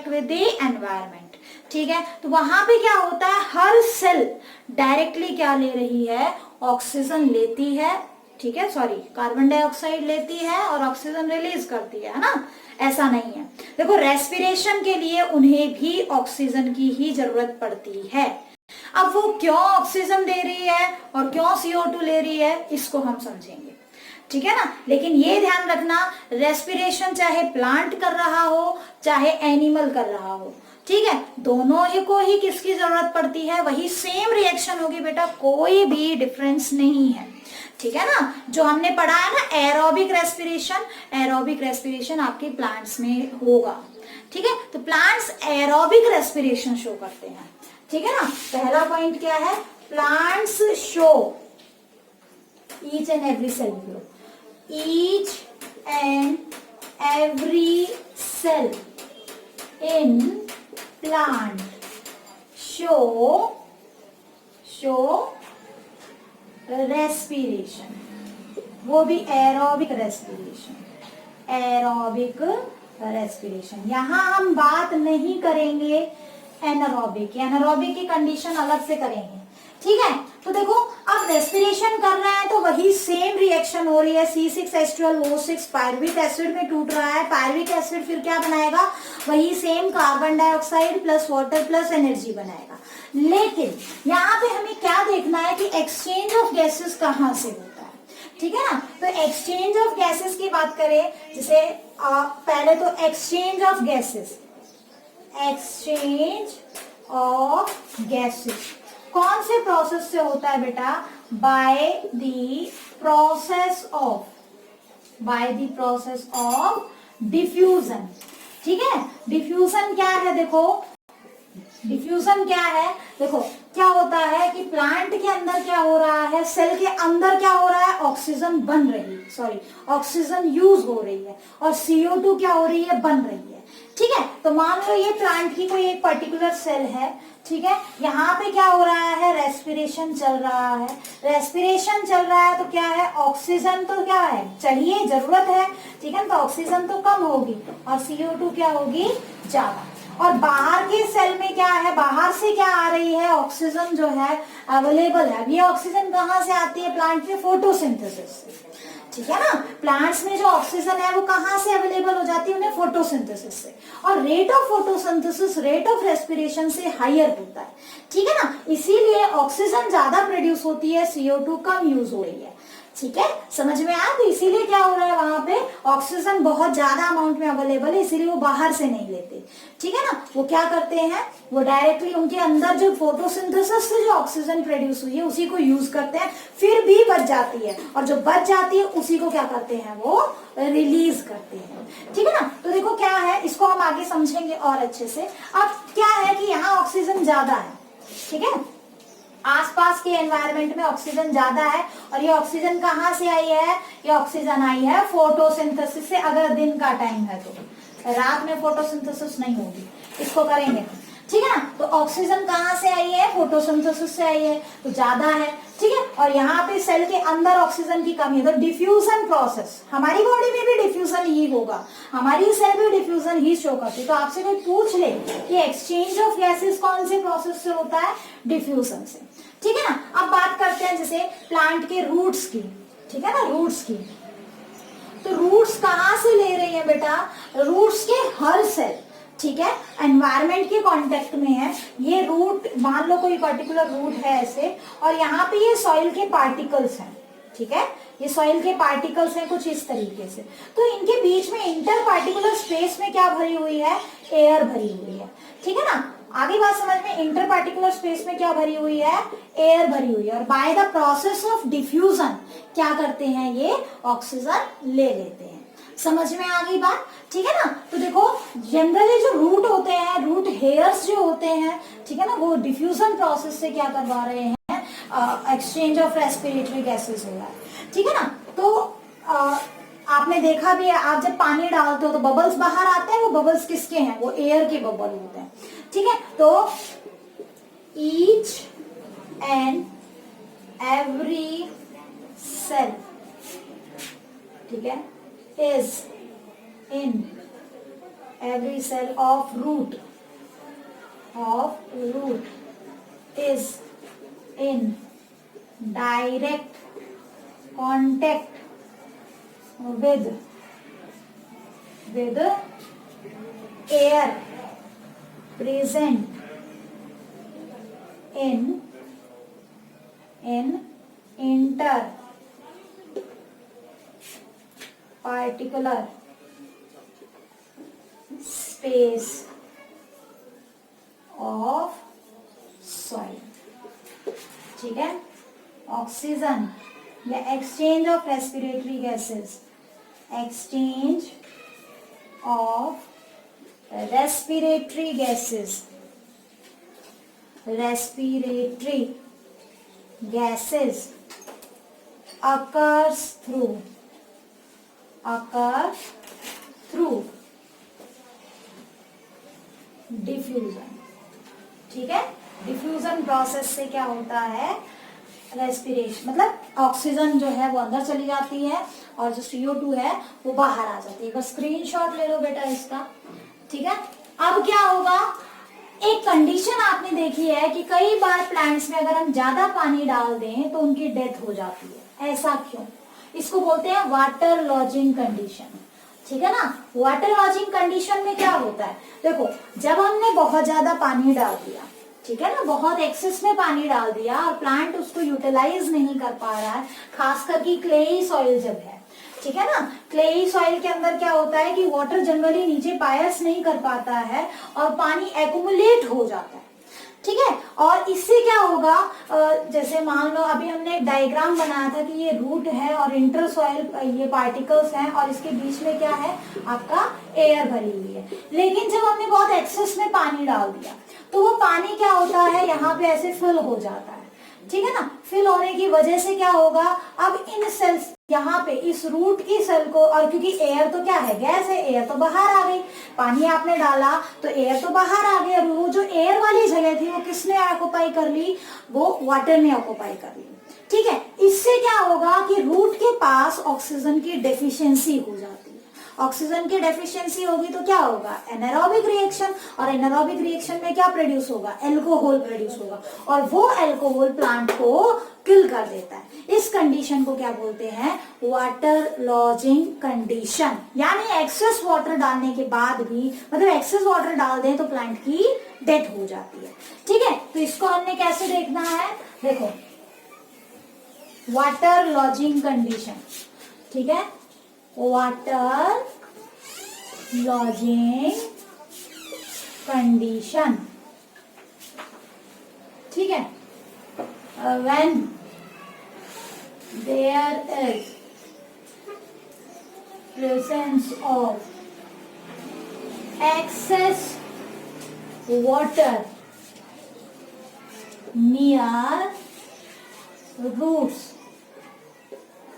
with the environment. ठीक है, तो वहां पे क्या होता है, हर सेल डायरेक्टली क्या ले रही है, ऑक्सीजन लेती है, ठीक है, सॉरी कार्बन डाइऑक्साइड लेती है और ऑक्सीजन रिलीज करती है ना, ऐसा नहीं है। देखो रेस्पिरेशन के लिए उन्हें भी ऑक्सीजन की ही जरूरत पड़ती है। अब वो क्यों ऑक्सीजन दे रही है और क्यों CO2 ले रही है, इसको हम समझेंगे। ठीक है ना, लेकिन ये ध्यान रखना रेस्पिरेशन चाहे प्लांट कर रहा हो चाहे एनिमल कर रहा हो, ठीक है, दोनों ही को ही किसकी जरूरत पड़ती है, वही सेम रिएक्शन होगी बेटा, कोई भी डिफरेंस नहीं है। ठीक है ना, जो हमने पढ़ा है ना एरोबिक रेस्पिरेशन आपके प्लांट्स में होगा। ठीक है, तो प्लांट्स एरोबिक रेस्पिरेशन शो करते हैं। ठीक है ना, पहला पॉइंट क्या है, plants show each and every cell, each and every cell in plant show respiration, वो भी एरोबिक रेस्पिरेशन। यहां हम बात नहीं करेंगे एनारोबिक की कंडीशन अलग से करेंगे। ठीक है, तो देखो अब रेस्पिरेशन कर रहे हैं तो वही सेम रिएक्शन हो रही है, C6H12O6 पायरुविक एसिड में टूट रहा है, पायरुविक एसिड फिर क्या बनाएगा, वही same carbon dioxide plus water plus energy बनाएगा। लेकिन यहाँ पे हमें क्या देखना है कि एक्सचेंज ऑफ गैसेस कहाँ से होता है। ठीक है ना, तो एक्सचेंज ऑफ गैसेस की बात करें, जैसे पहले तो एक्सचेंज ऑफ गैसेस कौन से प्रोसेस से होता है बेटा, by the process of diffusion. ठीक है, डिफ्यूजन क्या है, देखो डिफ्यूजन क्या है, देखो क्या होता है कि प्लांट के अंदर क्या हो रहा है, सेल के अंदर क्या हो रहा है, ऑक्सीजन ऑक्सीजन यूज हो रही है और CO2 क्या हो रही है, बन रही है। ठीक है, तो मान लो ये प्लांट की कोई एक पर्टिकुलर सेल है, ठीक है, यहाँ पे क्या हो रहा है, रेस्पिरेशन चल रहा है तो क्या है, ऑक्सीजन तो क्या है, चाहिए, जरूरत है। ठीक है, तो ऑक्सीजन तो कम होगी और CO2 क्या होगी, ज्यादा। और बाहर के सेल में क्या है, बाहर से क्या आ रही है, ऑक्सीजन जो है अवेलेबल है। अब ये ऑक्सीजन कहाँ से आती है, प्लांट के फोटोसिंथेसिस से। ठीक है ना, प्लांट्स में जो ऑक्सीजन है वो कहाँ से अवेलेबल हो जाती है, उन्हें फोटोसिंथेसिस से, और rate of photosynthesis rate of respiration से हायर होता है। ठीक है ना, इसीलिए ऑक्सीजन ज्यादा प्रोड्यूस होती है, CO2 कम यूज हो रही है। ठीक है, समझ में आया, तो इसीलिए क्या हो रहा है, वहां पे ऑक्सीजन बहुत ज्यादा अमाउंट में अवेलेबल है, इसीलिए वो बाहर से नहीं लेते। ठीक है ना, वो क्या करते हैं, वो डायरेक्टली उनके अंदर जो फोटोसिंथेसिस से जो ऑक्सीजन प्रोड्यूस हुई है उसी को यूज करते हैं, फिर भी बच जाती है, और जो बच जाती है उसी को क्या करते हैं, वो रिलीज करते हैं। ठीक है ना, तो देखो क्या है, इसको हम आगे समझेंगे और अच्छे से। अब क्या है कि यहाँ ऑक्सीजन ज्यादा है, ठीक है, आसपास के एनवायरनमेंट में ऑक्सीजन ज्यादा है, और ये ऑक्सीजन कहाँ से आई है, ये ऑक्सीजन आई है फोटोसिंथेसिस से। अगर दिन का टाइम है तो, रात में फोटोसिंथेसिस नहीं होगी, इसको करेंगे। ठीक है ना, तो ऑक्सीजन कहाँ से आई है, फोटोसिंथेसिस से आई है, तो ज्यादा है। ठीक है, और यहाँ पे सेल के अंदर ऑक्सीजन की कमी है, तो डिफ्यूजन प्रोसेस, हमारी बॉडी में भी डिफ्यूजन ही होगा, हमारी सेल भी डिफ्यूजन ही शो करती है। तो आपसे कोई पूछ ले कि एक्सचेंज ऑफ गैसेस कौन से प्रोसेस से होता है, डिफ्यूजन से। ठीक है ना, अब बात करते हैं जैसे प्लांट के रूट्स की। ठीक है ना, रूट्स की, तो रूट्स कहाँ से ले रही है बेटा, रूट्स के हर सेल, ठीक है, एनवायरमेंट के कांटेक्ट में है। ये रूट, मान लो कोई पर्टिकुलर रूट है ऐसे, और यहाँ पे ये सॉइल के पार्टिकल्स हैं। ठीक है, ये सॉइल के पार्टिकल्स हैं कुछ इस तरीके से। तो इनके बीच में इंटर पार्टिकुलर स्पेस में क्या भरी हुई है, एयर भरी हुई है, ठीक है ना। आगे बात समझ में, इंटर पार्टिकुलर स्पेस में क्या भरी हुई है, एयर भरी हुई है, और by the process of diffusion क्या करते हैं, ये ऑक्सीजन ले लेते हैं। समझ में आ गई बात, ठीक है ना। तो देखो जनरली जो रूट होते हैं, रूट हेयर्स जो होते हैं, ठीक है ना, वो डिफ्यूजन प्रोसेस से क्या करवा रहे हैं, एक्सचेंज ऑफ रेस्पिरेटरी गैसेस हो रहा है, ठीक है ना। तो आपने देखा भी है, आप जब पानी डालते हो तो बबल्स बाहर आते हैं, वो बबल्स किसके हैं, वो एयर के बबल होते हैं, ठीक है। तो ईच एंड एवरी सेल, ठीक है, is in every cell of root is in direct contact with air present in inter particular space of soil, ठीक है। ऑक्सीजन या exchange of respiratory gases, exchange of respiratory gases, respiratory gases occurs through diffusion, ठीक है। Diffusion process से क्या होता है, respiration, मतलब ऑक्सीजन जो है वो अंदर चली जाती है और जो CO2 है वो बाहर आ जाती है। बस स्क्रीनशॉट ले लो बेटा इसका, ठीक है। अब क्या होगा, एक कंडीशन आपने देखी है कि कई बार प्लांट्स में अगर हम ज्यादा पानी डाल दें तो उनकी डेथ हो जाती है। ऐसा क्यों, इसको बोलते हैं वाटर लॉजिंग कंडीशन, ठीक है ना। वाटर लॉजिंग कंडीशन में क्या होता है, देखो जब हमने बहुत ज्यादा पानी डाल दिया, ठीक है ना, बहुत एक्सेस में पानी डाल दिया और प्लांट उसको यूटिलाइज नहीं कर पा रहा है, खास करके क्लेई सॉइल जब है, ठीक है ना। क्लेई सॉइल के अंदर क्या होता है कि वाटर जनरली नीचे पायस नहीं कर पाता है और पानी एक्यूमुलेट हो जाता है, ठीक है। और इससे क्या होगा, जैसे मान लो अभी हमने एक डायग्राम बनाया था कि ये रूट है और इंटर सॉइल ये पार्टिकल्स हैं और इसके बीच में क्या है, आपका एयर भरी हुई है। लेकिन जब हमने बहुत एक्सेस में पानी डाल दिया तो वो पानी क्या होता है, यहाँ पे ऐसे फिल हो जाता है, ठीक है ना। फिल होने की वजह से क्या होगा, अब इन सेल्स यहाँ पे इस रूट की सेल को, और क्योंकि एयर तो क्या है, गैस है, एयर तो बाहर आ गई, पानी आपने डाला तो एयर तो बाहर आ गई, और वो जो एयर वाली जगह थी वो किसने ऑक्युपाई कर ली, वो वाटर ने ऑक्युपाई कर ली, ठीक है। इससे क्या होगा कि रूट के पास ऑक्सीजन की डेफिशिएंसी हो जाती है। ऑक्सीजन की डेफिशिएंसी होगी तो क्या होगा, एनारोबिक रिएक्शन, और एनारोबिक रिएक्शन में क्या प्रोड्यूस होगा, अल्कोहल प्रोड्यूस होगा, और वो अल्कोहल प्लांट को किल कर देता है। इस कंडीशन को क्या बोलते हैं, वाटर लॉजिंग कंडीशन। यानी एक्सेस वाटर डालने के बाद भी, मतलब एक्सेस वाटर डाल दें तो प्लांट की डेथ हो जाती है, ठीक है। तो इसको हमने कैसे देखना है, देखो वाटर लॉजिंग कंडीशन, ठीक है, वाटर लॉजिंग कंडीशन, ठीक है। When there is presence of excess water near roots,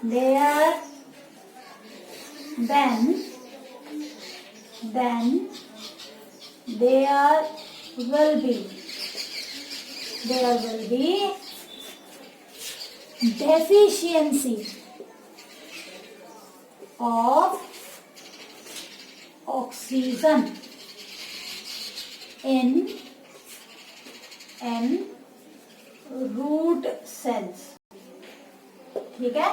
there then there will be deficiency of oxygen in root cells. ठीक है,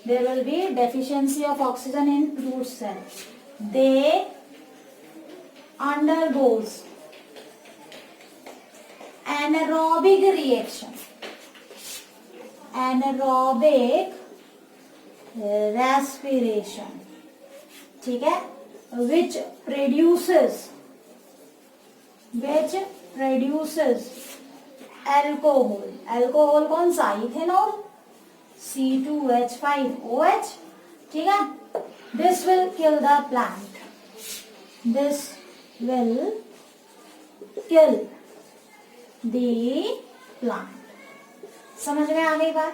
there will be deficiency of oxygen in root cells. They undergoes anaerobic reaction. Anaerobic respiration, ठीक है, which produces alcohol, alcohol कौन सा, ethanol, C2H5OH, ठीक है, this will kill the plant, this will kill the plant. समझ में आ गई बात,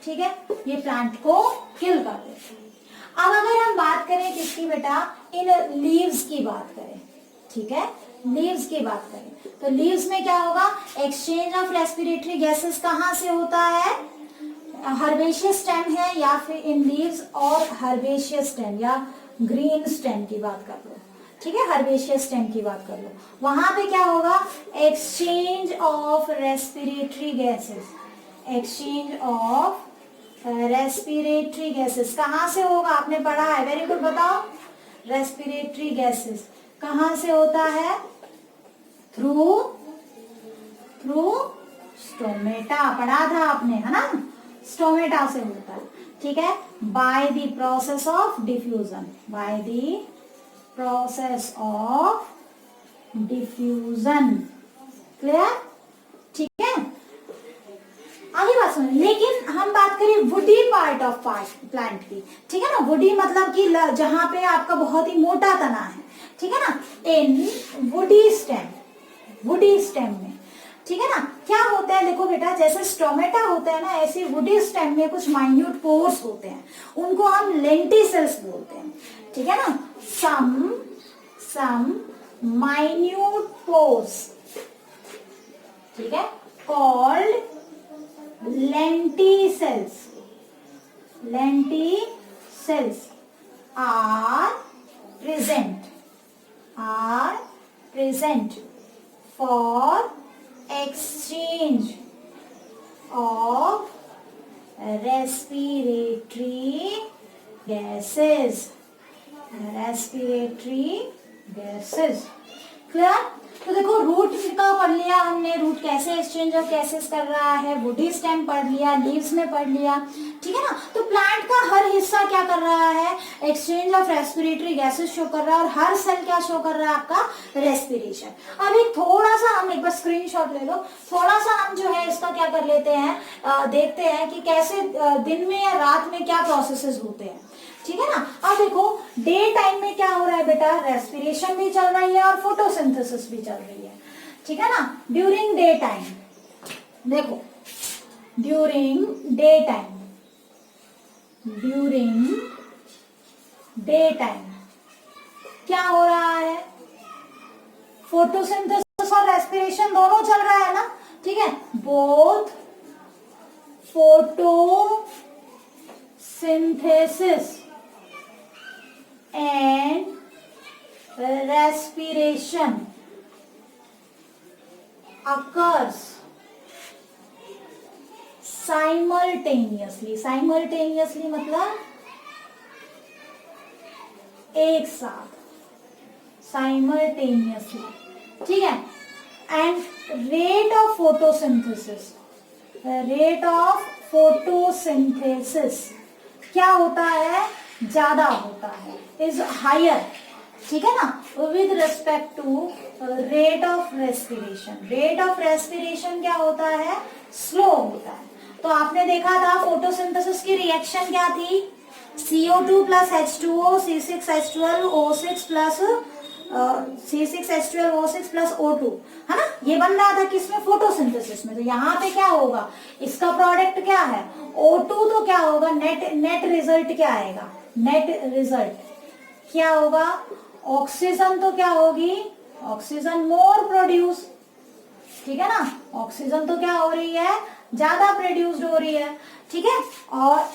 ठीक है, ये प्लांट को किल कर देते हैं। अब अगर हम बात करें किसकी बेटा, इन लीव्स की बात करें, ठीक है, लीव्स की बात करें तो लीव्स में क्या होगा, एक्सचेंज ऑफ रेस्पिरेटरी गैसेस कहाँ से होता है, हर्बेशियस स्टेम है या फिर इन लीव्स, और हर्बेशियस स्टेम या ग्रीन स्टेम की बात कर लो, ठीक है, हर्बेशियस स्टेम की बात कर लो, वहां पे क्या होगा, exchange of respiratory gases, exchange of respiratory gases कहाँ से होगा, आपने पढ़ा है, वेरी गुड, बताओ, रेस्पिरेटरी गैसेस कहाँ से होता है, थ्रू स्टोमेटा, पढ़ा था आपने, है ना, स्टोमेटा से होता है, ठीक है, by the process of diffusion, by the process of diffusion, clear, ठीक है। आगे बात सुन, लेकिन हम बात करें वुडी पार्ट ऑफ प्लांट की, ठीक है ना, वुडी मतलब कि जहां पे आपका बहुत ही मोटा तना है, ठीक है ना, इन वुडी स्टेम में, ठीक है ना, क्या होता है, देखो बेटा, जैसे स्टोमेटा होता है ना, ऐसे वुडी स्टेम में कुछ माइन्यूट पोर्स होते हैं, उनको हम लेंटिसेल्स बोलते हैं, ठीक है ना, सम माइन्यूट पोर्स, ठीक है, called lenticels are present for exchange of respiratory gases, clear. तो देखो, रूट का पढ़ लिया हमने, रूट कैसे एक्सचेंज ऑफ गैसेस कर रहा है, वुडी स्टेम पढ़ लिया, लीव्स में पढ़ लिया, ठीक है ना, तो प्लांट का हर हिस्सा क्या कर रहा है, exchange of respiratory gases show कर रहा है, और हर सेल क्या शो कर रहा है, आपका रेस्पिरेशन। अब एक थोड़ा सा हम एक बार स्क्रीनशॉट ले लो, थोड़ा सा हम जो है इसका क्या कर लेते हैं, देखते हैं कि कैसे दिन में या रात में क्या प्रोसेसेस होते हैं, ठीक है ना। अब देखो, डे टाइम में क्या हो रहा है बेटा, रेस्पिरेशन भी चल रही है और फोटोसिंथेसिस भी चल रही है, ठीक है ना। ड्यूरिंग डे टाइम, देखो, ड्यूरिंग डे टाइम क्या हो रहा है, फोटोसिंथेसिस और रेस्पिरेशन दोनों चल रहा है ना, ठीक है, both photosynthesis and respiration occurs simultaneously मतलब एक साथ, simultaneously, ठीक है, and rate of photosynthesis क्या होता है, ज्यादा होता है, इज हायर, ठीक है ना, with respect to rate of respiration क्या होता है, स्लो होता है। तो आपने देखा था फोटोसिंथेसिस की रिएक्शन क्या थी, CO2 plus H2O C6H12O6 plus C6H12O6 plus O2, है ना, ये बन रहा था किसमें, फोटोसिंथेसिस में। तो यहाँ पे क्या होगा, इसका प्रोडक्ट क्या है, O2, तो क्या होगा, नेट रिजल्ट क्या आएगा, नेट रिजल्ट क्या होगा, ऑक्सीजन तो क्या होगी, ऑक्सीजन मोर प्रोड्यूस, ठीक है ना, ऑक्सीजन तो क्या हो रही है, ज्यादा प्रोड्यूस्ड हो रही है, ठीक है, और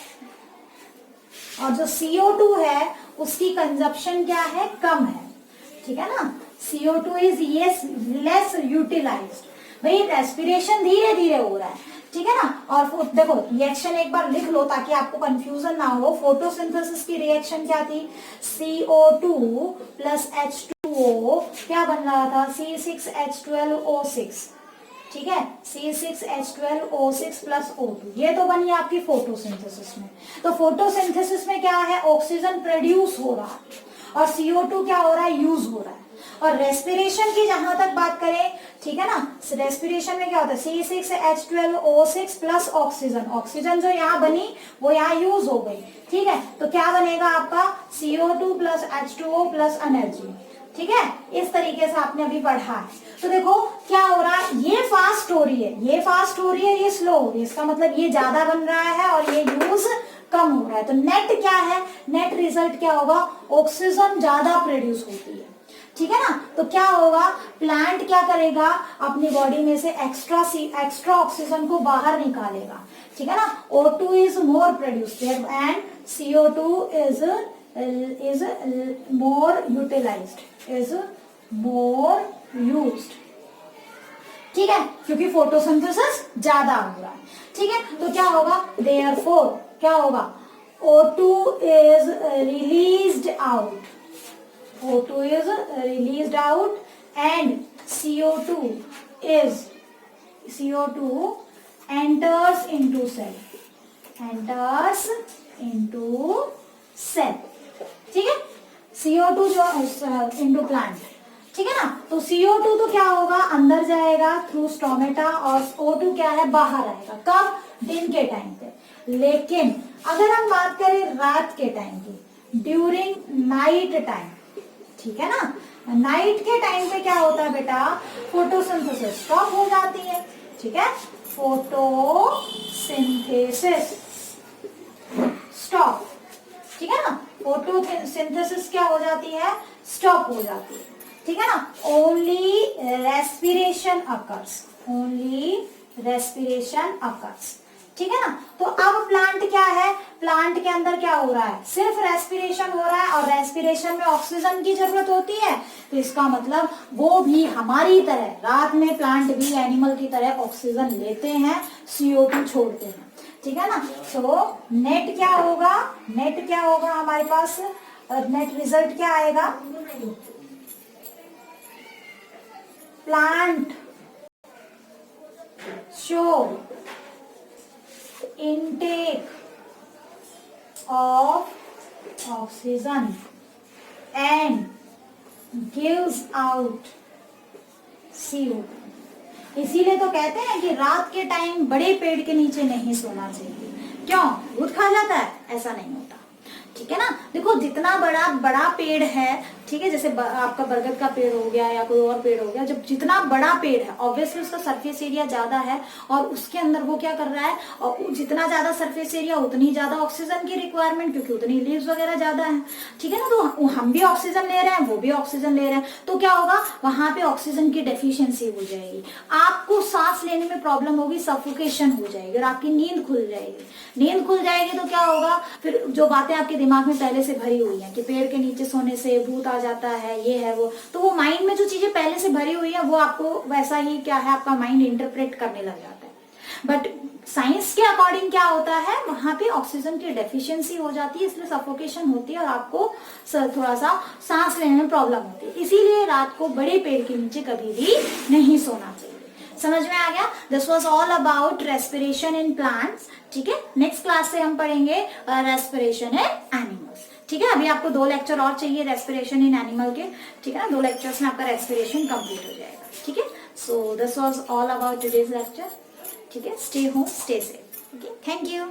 जो CO2 है उसकी कंजप्शन क्या है, कम है, ठीक है ना, CO2 इज लेस यूटिलाइज्ड। भाई रेस्पिरेशन धीरे धीरे हो रहा है, ठीक है ना। और देखो रिएक्शन एक बार लिख लो ताकि आपको कंफ्यूजन ना हो। फोटोसिंथेसिस की रिएक्शन क्या थी, CO2 प्लस H2O क्या बन रहा था, C6H12O6, ठीक है, C6H12O6 प्लस O2, ये तो बनी आपकी फोटोसिंथेसिस में। तो फोटोसिंथेसिस में क्या है, ऑक्सीजन प्रोड्यूस हो रहा है और CO2 क्या हो रहा है, यूज हो रहा है। और रेस्पिरेशन की जहां तक बात करें, ठीक है ना, रेस्पिरेशन में क्या होता है, C6H12O6 प्लस ऑक्सीजन, ऑक्सीजन जो यहाँ बनी वो यहाँ यूज हो गई, ठीक है, तो क्या बनेगा आपका CO2 plus H2O plus energy, ठीक है। इस तरीके से आपने अभी पढ़ा है। तो देखो क्या हो रहा है, ये फास्ट हो रही है, ये फास्ट हो रही है, ये स्लो हो रही है, इसका मतलब ये ज्यादा बन रहा है और ये यूज कम हो रहा है। तो नेट क्या है, नेट रिजल्ट क्या होगा, ऑक्सीजन ज्यादा प्रोड्यूस होती है, ठीक है ना। तो क्या होगा, प्लांट क्या करेगा, अपनी बॉडी में से एक्स्ट्रा ऑक्सीजन को बाहर निकालेगा, ठीक है ना। O2 is more produced and CO2 is more utilized, is more used, ठीक है, क्योंकि फोटोसिंथेसिस ज्यादा हो रहा है, ठीक है। तो क्या होगा, therefore क्या होगा, O2 is released out, O2 is released out and CO2 enters into cell, enters into cell, ठीक है। CO2 जो इंटू प्लांट, ठीक है ना। तो CO2 तो क्या होगा, अंदर जाएगा थ्रू स्टोमेटा और O2 क्या है, बाहर आएगा। कब, दिन के टाइम पे। लेकिन अगर हम बात करें रात के टाइम की, ड्यूरिंग नाइट टाइम, ठीक है ना, नाइट के टाइम पे क्या होता है बेटा, फोटोसिंथेसिस स्टॉप हो जाती है, ठीक है, फोटोसिंथेसिस स्टॉप, ठीक है ना, फोटोसिंथेसिस क्या हो जाती है, स्टॉप हो जाती है, ठीक है ना। Only respiration occurs, only respiration occurs, ठीक है ना। तो अब प्लांट क्या है, प्लांट के अंदर क्या हो रहा है, सिर्फ रेस्पिरेशन हो रहा है और रेस्पिरेशन में ऑक्सीजन की जरूरत होती है। तो इसका मतलब वो भी हमारी तरह, रात में प्लांट भी एनिमल की तरह ऑक्सीजन लेते हैं, CO2 छोड़ते हैं, ठीक है ना। तो नेट क्या होगा, नेट क्या होगा हमारे पास, नेट रिजल्ट क्या आएगा, plant show intake of oxygen and gives out CO2। इसीलिए तो कहते हैं कि रात के टाइम बड़े पेड़ के नीचे नहीं सोना चाहिए। क्यों, भूत खा जाता है, ऐसा नहीं होता, ठीक है ना। देखो जितना बड़ा पेड़ है, ठीक है, जैसे आपका बरगद का पेड़ हो गया या कोई और पेड़ हो गया, जब जितना बड़ा पेड़ है ऑब्वियसली उसका सरफेस एरिया ज्यादा है और उसके अंदर वो क्या कर रहा है, और जितना ज्यादा सरफेस एरिया उतनी ज्यादा ऑक्सीजन की रिक्वायरमेंट, क्योंकि उतनी लीव्स वगैरह ज्यादा है, ठीक है ना। तो हम भी ऑक्सीजन ले रहे हैं, वो भी ऑक्सीजन ले रहे हैं, तो क्या होगा, वहां पे ऑक्सीजन की डेफिशिएंसी हो जाएगी, आपको सांस लेने में प्रॉब्लम होगी, सफोकेशन हो जाएगी और आपकी नींद खुल जाएगी। नींद खुल जाएगी तो क्या होगा, फिर जो बातें आपके दिमाग में पहले से भरी हुई है कि पेड़ के नीचे सोने से भूत आ जाता है, ये है वो, तो वो माइंड में जो चीजें पहले से भरी हुई है वो आपको वैसा ही क्या है, आपका माइंड इंटरप्रेट करने लग जाता है। बट साइंस के अकॉर्डिंग क्या होता है, वहां पे ऑक्सीजन की डेफिशिएंसी हो जाती है, इसलिए सफोकेशन होती है और आपको थोड़ा सा सांस लेने में प्रॉब्लम होती है। इसीलिए रात को बड़े पेड़ के नीचे कभी भी नहीं सोना चाहिए। समझ में आ गया, this was all about respiration in plants, ठीक है। नेक्स्ट क्लास से हम पढ़ेंगे रेस्पिरेशन इन एनिमल्स, ठीक है। अभी आपको 2 लेक्चर और चाहिए रेस्पिरेशन इन एनिमल के, ठीक है ना, 2 लेक्चर्स में आपका रेस्पिरेशन कंप्लीट हो जाएगा, ठीक है। So this was all about today's lecture, ठीक है। Stay home, stay safe, okay, thank you.